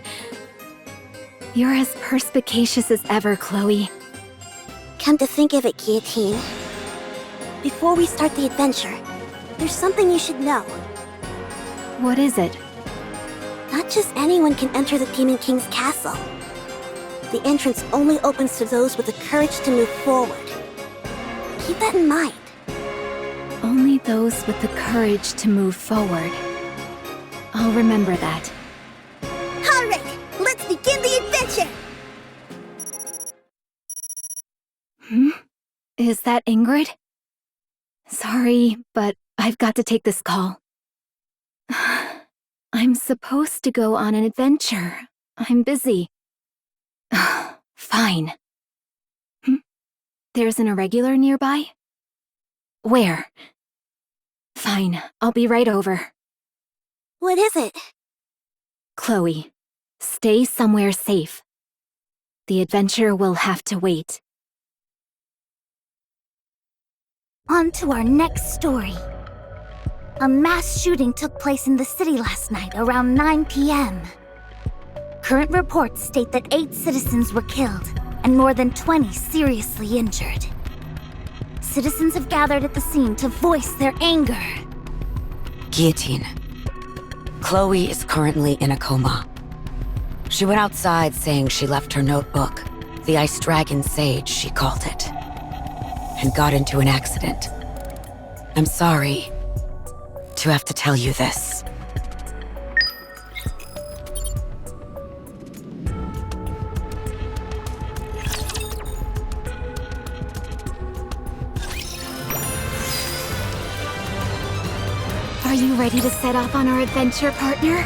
You're as perspicacious as ever, Chloe. Come to think of it, Guillotine. Before we start the adventure, there's something you should know. What is it? Not just anyone can enter the Demon King's castle. The entrance only opens to those with the courage to move forward. Keep that in mind. Only those with the courage to move forward. I'll remember that. All right, let's begin the adventure! Is that Ingrid? Sorry, but I've got to take this call. I'm supposed to go on an adventure. I'm busy. Fine. There's an irregular nearby? Where? Fine, I'll be right over. What is it? Chloe, stay somewhere safe. The adventure will have to wait. On to our next story. A mass shooting took place in the city last night around 9 p.m. Current reports state that 8 citizens were killed and more than 20 seriously injured. Citizens have gathered at the scene to voice their anger. Guillotine. Chloe is currently in a coma. She went outside saying she left her notebook, the Ice Dragon Sage, she called it, and got into an accident. I'm sorry to have to tell you this. Are you ready to set off on our adventure, partner?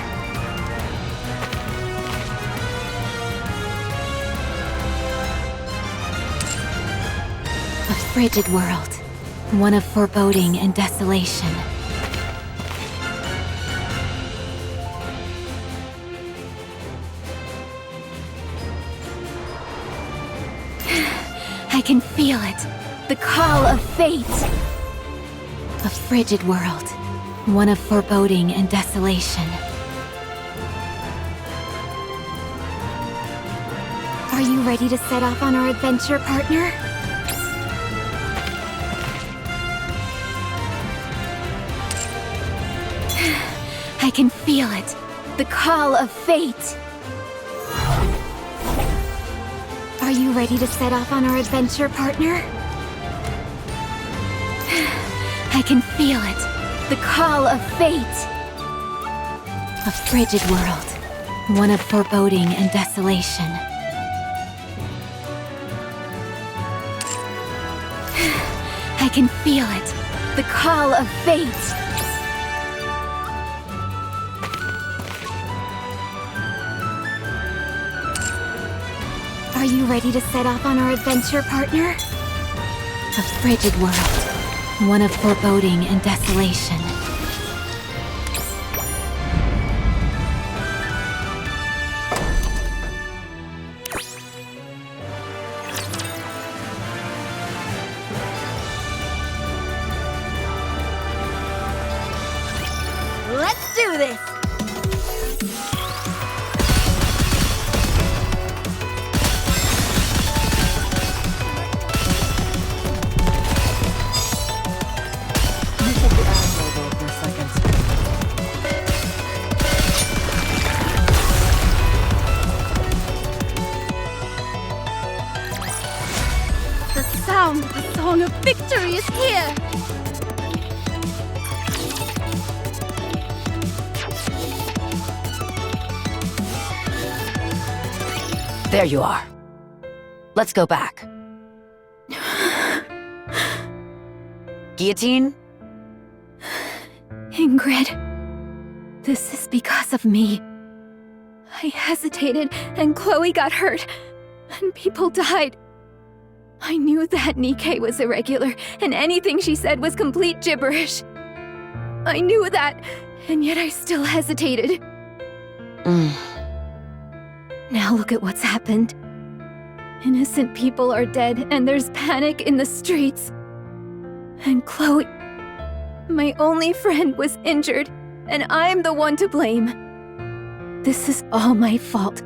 A frigid world, one of foreboding and desolation. I can feel it, the call of fate. A frigid world, one of foreboding and desolation. Are you ready to set off on our adventure, partner? I can feel it, the call of fate. Are you ready to set off on our adventure, partner? I can feel it, the call of fate. A frigid world, one of foreboding and desolation. I can feel it, the call of fate. Are you ready to set off on our adventure, partner? A frigid world, one of foreboding and desolation. Let's do this! The song of victory is here! There you are. Let's go back. Guillotine? Ingrid, this is because of me. I hesitated, and Chloe got hurt, and people died. I knew that Nikke was irregular, and anything she said was complete gibberish. I knew that, and yet I still hesitated. Now look at what's happened. Innocent people are dead, and there's panic in the streets. And Chloe, my only friend, was injured, and I'm the one to blame. This is all my fault.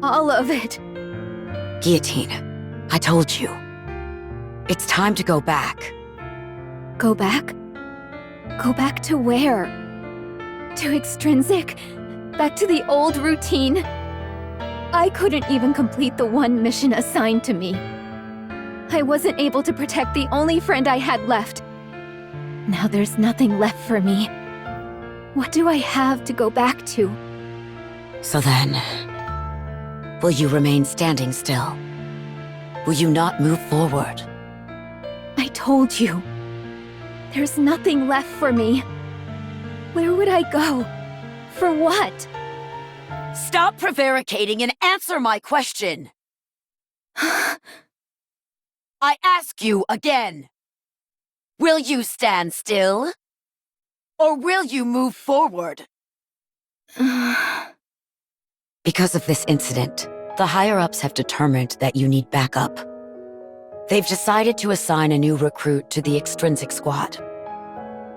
All of it. Guillotine, I told you. It's time to go back. Go back? Go back to where? To Extrinsic? Back to the old routine? I couldn't even complete the one mission assigned to me. I wasn't able to protect the only friend I had left. Now there's nothing left for me. What do I have to go back to? So then, will you remain standing still? Will you not move forward? I told you. There's nothing left for me. Where would I go? For what? Stop prevaricating and answer my question! I ask you again. Will you stand still? Or will you move forward? Because of this incident, the higher-ups have determined that you need backup. They've decided to assign a new recruit to the Extrinsic Squad.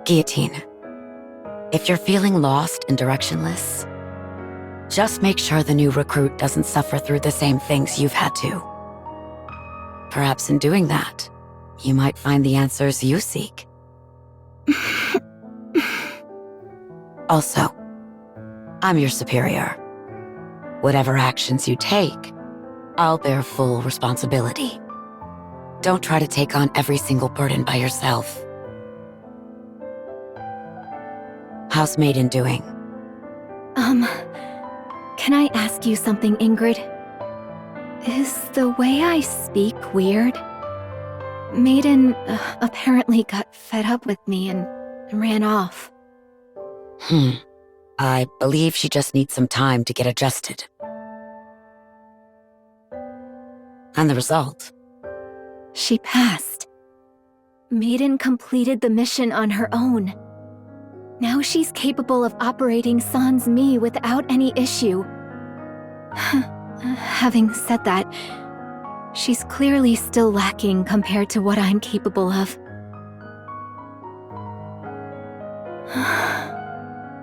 Guillotine, if you're feeling lost and directionless, just make sure the new recruit doesn't suffer through the same things you've had to. Perhaps in doing that, you might find the answers you seek. Also, I'm your superior. Whatever actions you take, I'll bear full responsibility. Don't try to take on every single burden by yourself. How's Maiden doing? Can I ask you something, Ingrid? Is the way I speak weird? Maiden apparently got fed up with me and ran off. I believe she just needs some time to get adjusted. And the result? She passed. Maiden completed the mission on her own. Now she's capable of operating Sans Mi without any issue. Having said that, she's clearly still lacking compared to what I'm capable of.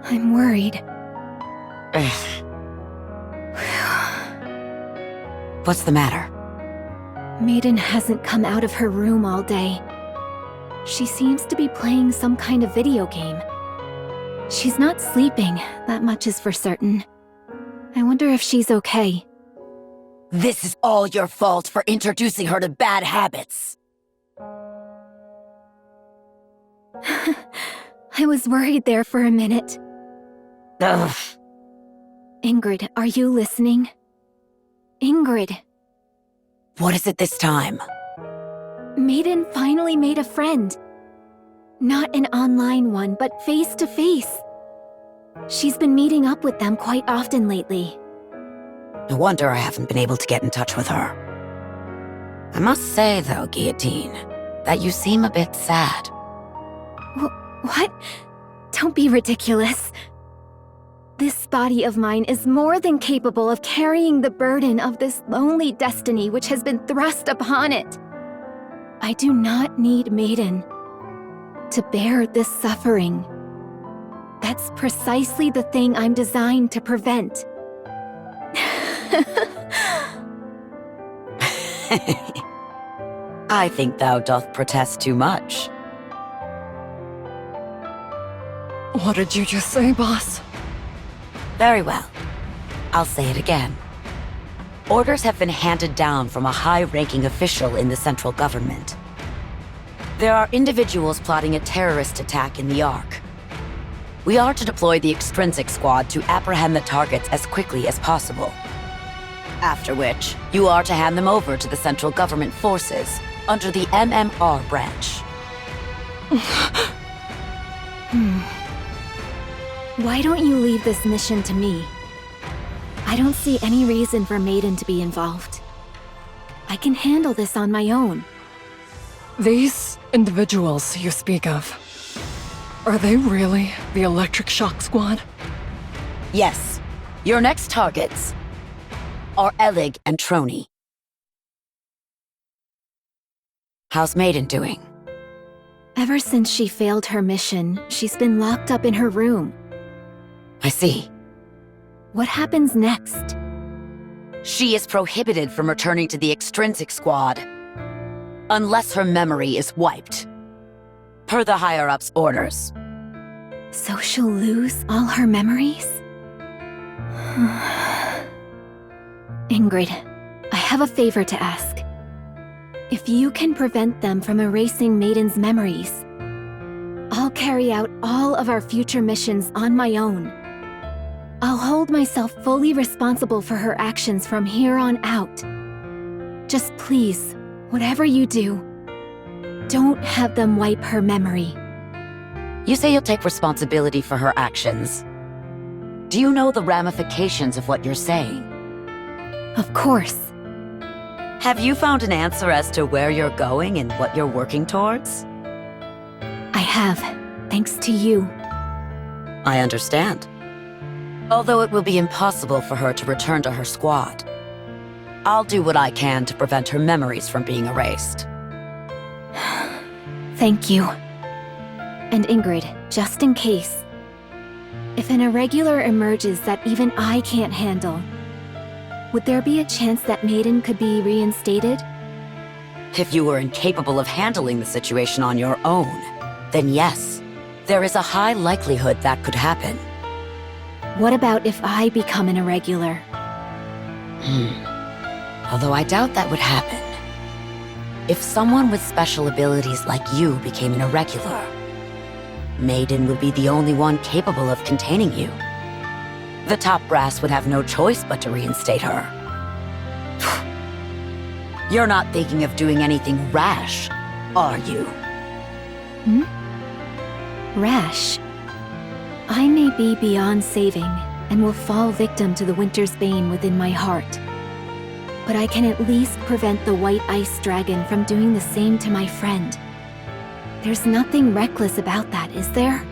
I'm worried. What's the matter? Maiden hasn't come out of her room all day. She seems to be playing some kind of video game. She's not sleeping, that much is for certain. I wonder if she's okay. This is all your fault for introducing her to bad habits. I was worried there for a minute. Ugh. Ingrid, are you listening? Ingrid. What is it this time? Maiden finally made a friend. Not an online one, but face-to-face. She's been meeting up with them quite often lately. No wonder I haven't been able to get in touch with her. I must say, though, Guillotine, that you seem a bit sad. What? Don't be ridiculous. This body of mine is more than capable of carrying the burden of this lonely destiny which has been thrust upon it. I do not need Maiden to bear this suffering. That's precisely the thing I'm designed to prevent. I think thou doth protest too much. What did you just say, boss? Very well. I'll say it again. Orders have been handed down from a high-ranking official in the central government. There are individuals plotting a terrorist attack in the Ark. We are to deploy the Extrinsic Squad to apprehend the targets as quickly as possible. After which, you are to hand them over to the central government forces under the MMR branch. Why don't you leave this mission to me? I don't see any reason for Maiden to be involved. I can handle this on my own. These individuals you speak of, are they really the Electric Shock Squad? Yes. Your next targets are Elig and Trony. How's Maiden doing? Ever since she failed her mission, she's been locked up in her room. I see. What happens next? She is prohibited from returning to the Extrinsic Squad unless her memory is wiped, per the higher-ups' orders. So she'll lose all her memories? Ingrid, I have a favor to ask. If you can prevent them from erasing Maiden's memories, I'll carry out all of our future missions on my own. I'll hold myself fully responsible for her actions from here on out. Just please, whatever you do, don't have them wipe her memory. You say you'll take responsibility for her actions. Do you know the ramifications of what you're saying? Of course. Have you found an answer as to where you're going and what you're working towards? I have, thanks to you. I understand. Although it will be impossible for her to return to her squad, I'll do what I can to prevent her memories from being erased. Thank you. And Ingrid, just in case, if an irregular emerges that even I can't handle, would there be a chance that Maiden could be reinstated? If you were incapable of handling the situation on your own, then yes, there is a high likelihood that could happen. What about if I become an irregular? Although I doubt that would happen. If someone with special abilities like you became an irregular, Maiden would be the only one capable of containing you. The top brass would have no choice but to reinstate her. You're not thinking of doing anything rash, are you? Rash. I may be beyond saving and will fall victim to the winter's bane within my heart. But I can at least prevent the white ice dragon from doing the same to my friend. There's nothing reckless about that, is there?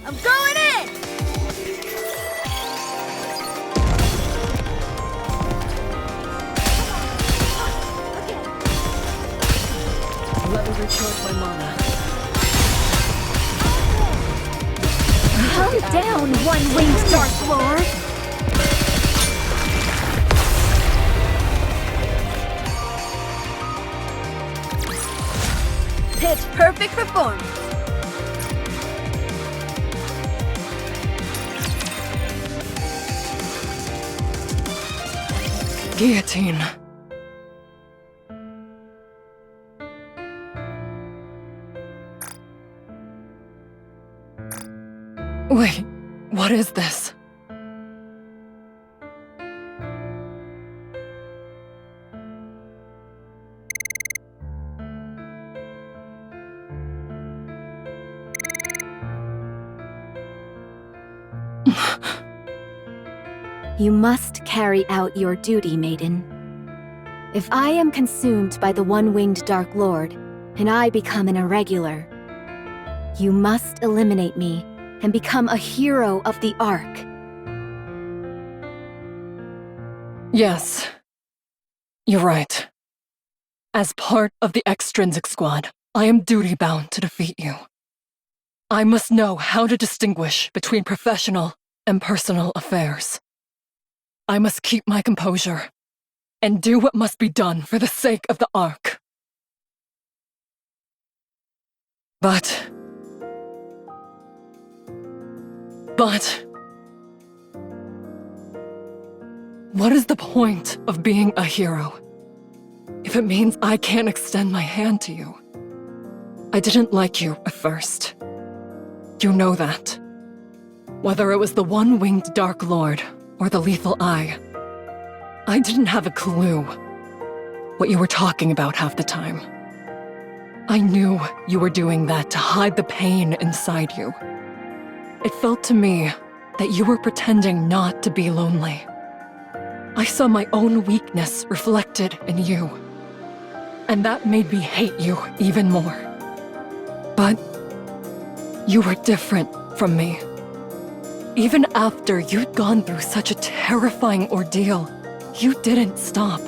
I'm going in! Let me recharge my mana. Calm down, one-winged Dark Lord! Pitch perfect performance. Guillotine. Wait, what is this? You must carry out your duty, Maiden. If I am consumed by the one-winged Dark Lord, and I become an irregular, you must eliminate me and become a hero of the Ark. Yes. You're right. As part of the extrinsic squad, I am duty-bound to defeat you. I must know how to distinguish between professional and personal affairs. I must keep my composure and do what must be done for the sake of the Ark. But... what is the point of being a hero if it means I can't extend my hand to you? I didn't like you at first. You know that. Whether it was the one-winged Dark Lord or the lethal eye, I didn't have a clue what you were talking about half the time. I knew you were doing that to hide the pain inside you. It felt to me that you were pretending not to be lonely. I saw my own weakness reflected in you, and that made me hate you even more. But you were different from me. Even after you'd gone through such a terrifying ordeal, you didn't stop.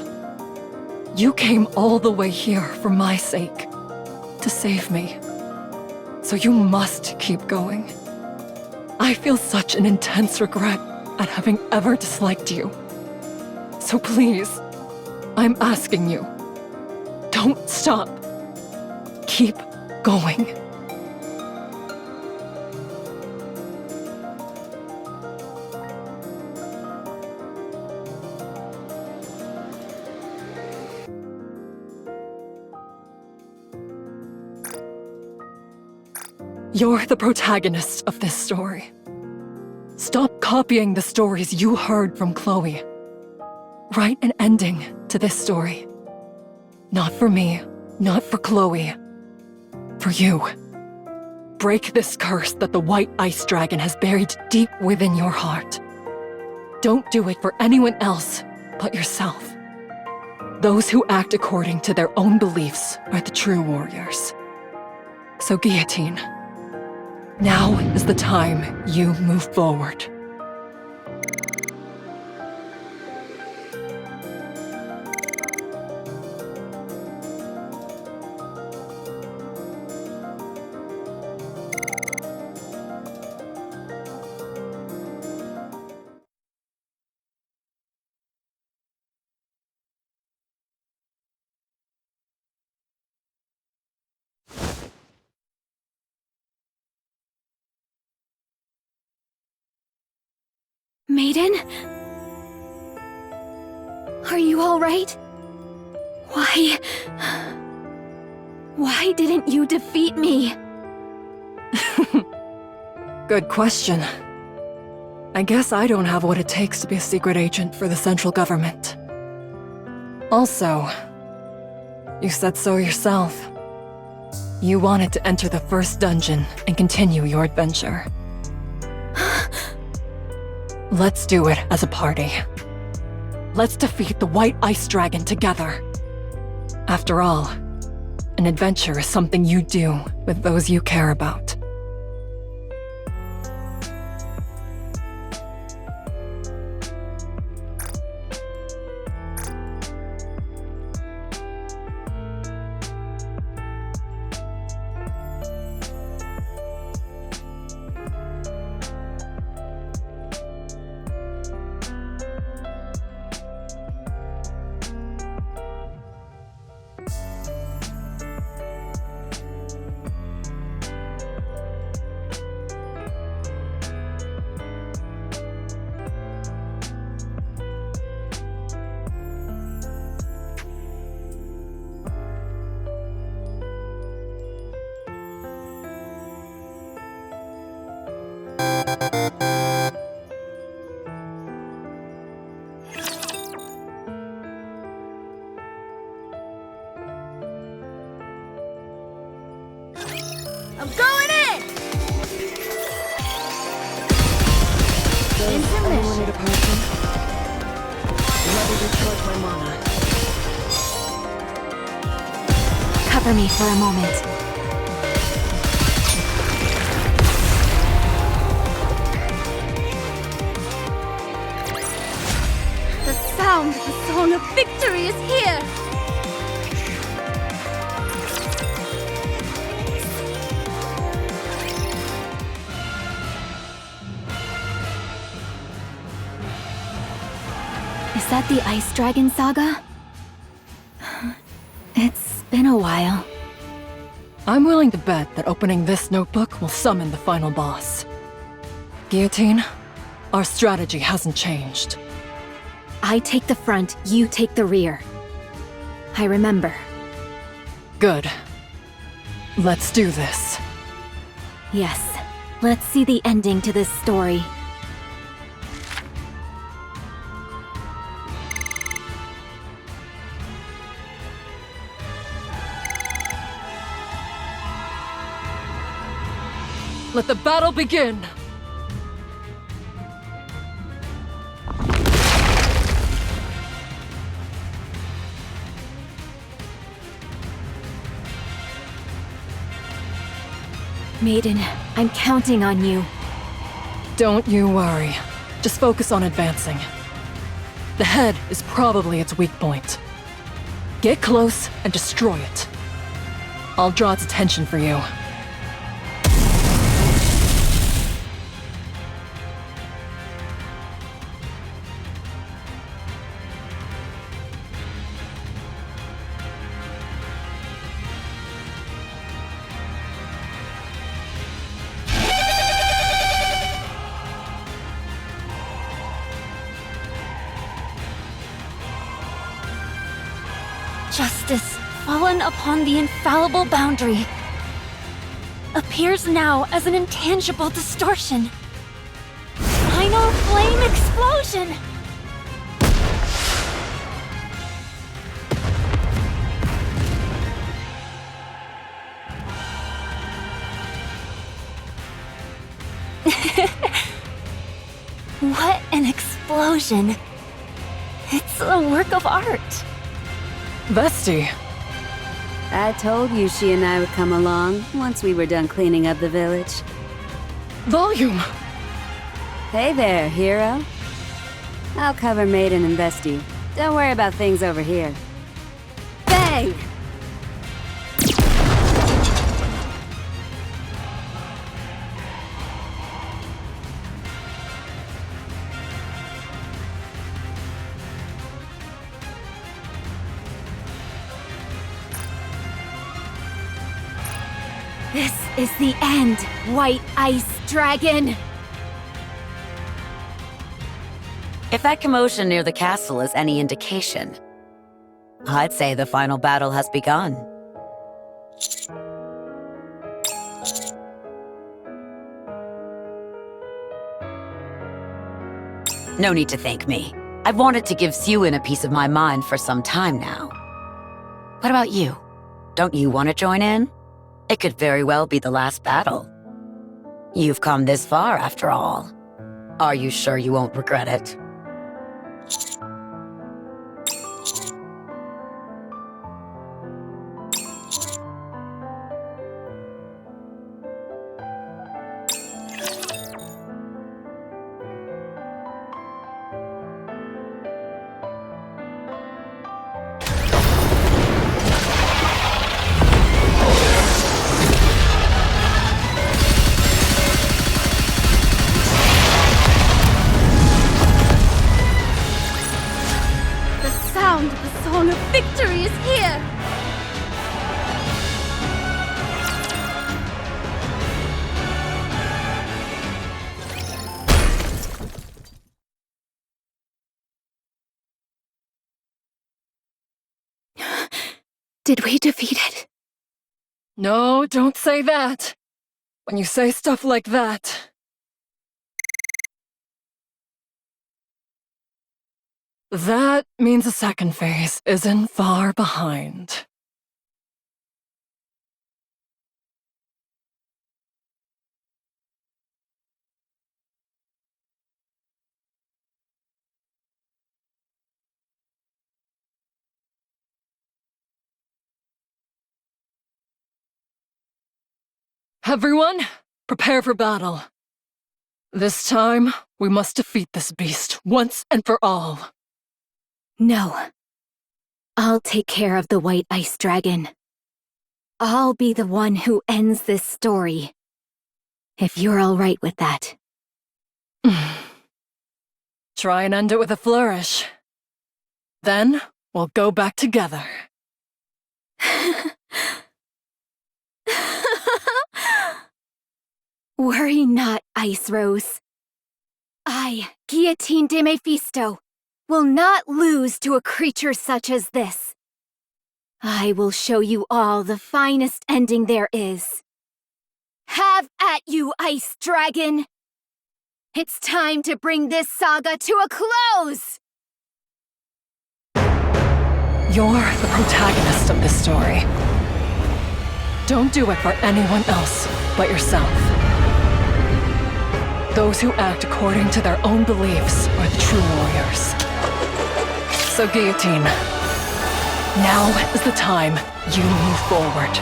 You came all the way here for my sake, to save me. So you must keep going. I feel such an intense regret at having ever disliked you. So please, I'm asking you, don't stop. Keep going. You're the protagonist of this story. Stop copying the stories you heard from Chloe. Write an ending to this story. Not for me, not for Chloe. For you. Break this curse that the white ice dragon has buried deep within your heart. Don't do it for anyone else but yourself. Those who act according to their own beliefs are the true warriors. So Guillotine, now is the time you move forward. Maiden? Are you alright? Why didn't you defeat me? Good question. I guess I don't have what it takes to be a secret agent for the central government. Also, you said so yourself. You wanted to enter the first dungeon and continue your adventure. Let's do it as a party. Let's defeat the White Ice Dragon together. After all, an adventure is something you do with those you care about. I'm going in! Intermission. Need a potion? Let me recharge my mana. Cover me for a moment. The sound of the song of victory is here! Is that the Ice Dragon Saga? It's been a while. I'm willing to bet that opening this notebook will summon the final boss. Guillotine, our strategy hasn't changed. I take the front, you take the rear. I remember. Good. Let's do this. Yes. Let's see the ending to this story. Let the battle begin! Maiden, I'm counting on you. Don't you worry. Just focus on advancing. The head is probably its weak point. Get close and destroy it. I'll draw its attention for you. Justice, fallen upon the infallible boundary, appears now as an intangible distortion. Final flame explosion! What an explosion! It's a work of art. Vesti, I told you she and I would come along once we were done cleaning up the village. volume! Hey there, hero. I'll cover Maiden and Vesti. Don't worry about things over here. Bang! This is the end, White Ice Dragon! If that commotion near the castle is any indication, I'd say the final battle has begun. No need to thank me. I've wanted to give Sewin a piece of my mind for some time now. What about you? Don't you want to join in? It could very well be the last battle. You've come this far, after all. Are you sure you won't regret it? The song of victory is here! Did we defeat it? No, don't say that. When you say stuff like that. That means the second phase isn't far behind. Everyone, prepare for battle. This time, we must defeat this beast once and for all. No. I'll take care of the White Ice Dragon. I'll be the one who ends this story. If you're all right with that. Try and end it with a flourish. Then, we'll go back together. Worry not, Ice Rose. I, Guillotine de Mephisto, will not lose to a creature such as this. I will show you all the finest ending there is. Have at you, Ice Dragon! It's time to bring this saga to a close! You're the protagonist of this story. Don't do it for anyone else but yourself. Those who act according to their own beliefs are the true warriors. So, Guillotine, now is the time you move forward.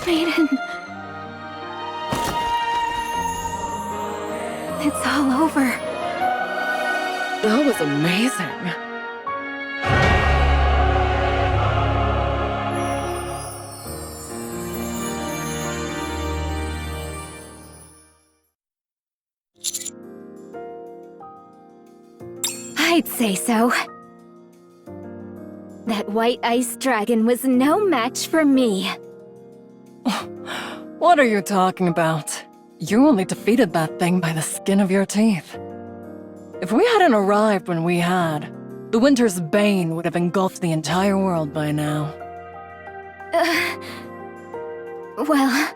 Maiden. It's all over. That was amazing. I'd say so. That White Ice Dragon was no match for me. What are you talking about? You only defeated that thing by the skin of your teeth. If we hadn't arrived when we had, the Winter's Bane would have engulfed the entire world by now. Well,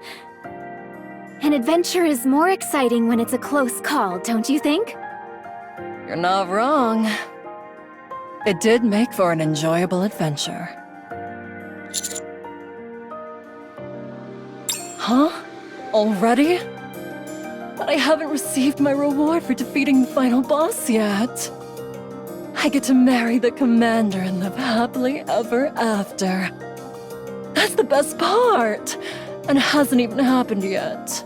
an adventure is more exciting when it's a close call, don't you think? You're not wrong. It did make for an enjoyable adventure. Huh? Already? But I haven't received my reward for defeating the final boss yet. I get to marry the commander and live happily ever after. That's the best part! And it hasn't even happened yet.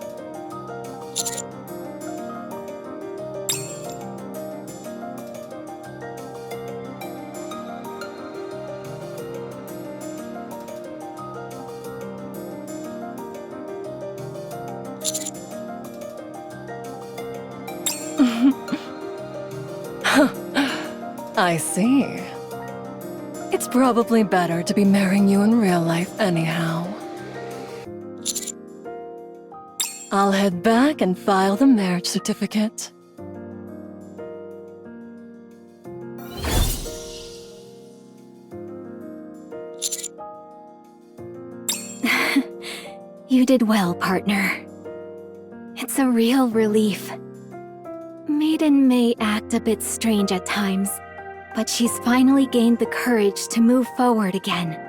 I see. It's probably better to be marrying you in real life anyhow. I'll head back and file the marriage certificate. You did well, partner. It's a real relief. Maiden may act a bit strange at times, but she's finally gained the courage to move forward again.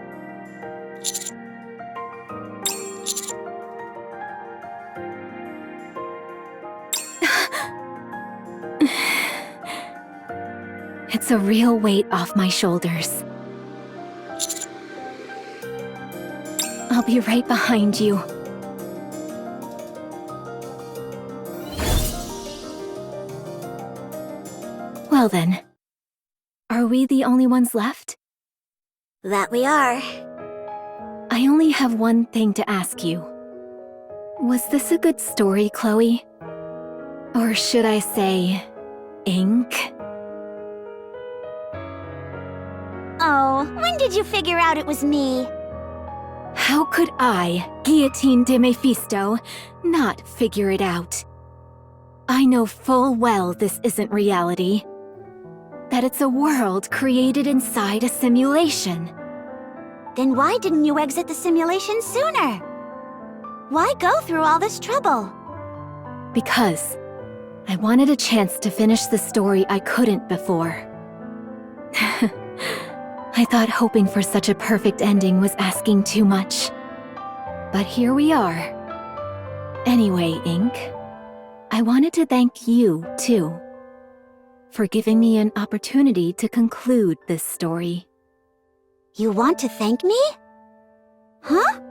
It's a real weight off my shoulders. I'll be right behind you. Well then, are we the only ones left? That we are. I only have one thing to ask you. Was this a good story, Chloe? Or should I say, ink? Oh, when did you figure out it was me? How could I, Guillotine de Mephisto, not figure it out? I know full well this isn't reality. That it's a world created inside a simulation. Then why didn't you exit the simulation sooner? Why go through all this trouble? Because I wanted a chance to finish the story I couldn't before. I thought hoping for such a perfect ending was asking too much. But here we are. Anyway, Ink, I wanted to thank you, too, for giving me an opportunity to conclude this story. You want to thank me? Huh?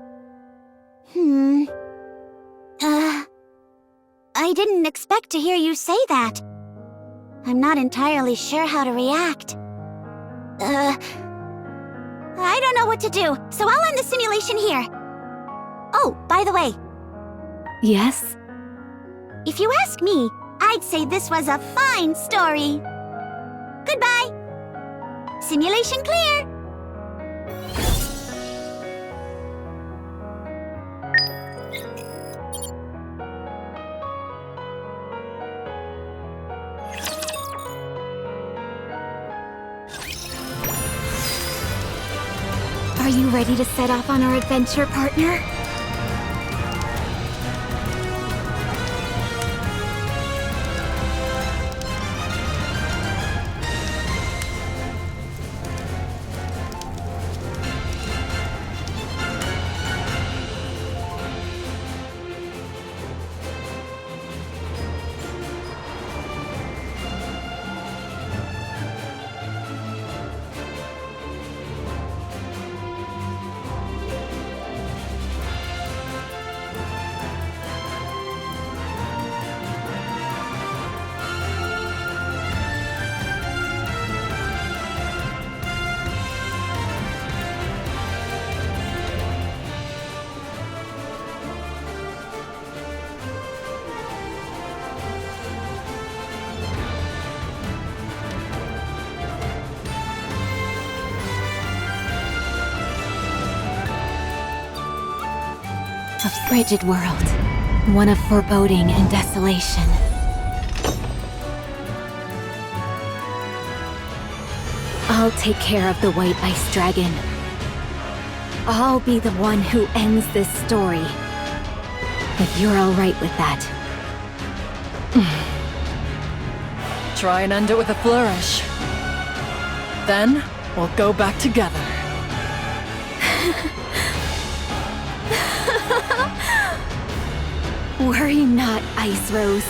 I didn't expect to hear you say that. I'm not entirely sure how to react. I don't know what to do, so I'll end the simulation here. Oh, by the way, Yes? if you ask me, I'd say this was a fine story. Goodbye. Simulation clear. Are you ready to set off on our adventure, partner? A frigid world, one of foreboding and desolation. I'll take care of the White Ice Dragon. I'll be the one who ends this story. If you're alright with that. Try and end it with a flourish. Then, we'll go back together. Worry not, Ice Rose.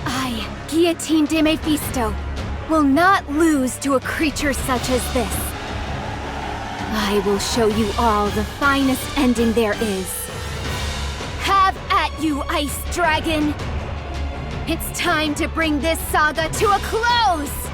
I, Guillotine de Mephisto, will not lose to a creature such as this. I will show you all the finest ending there is. Have at you, Ice Dragon! It's time to bring this saga to a close!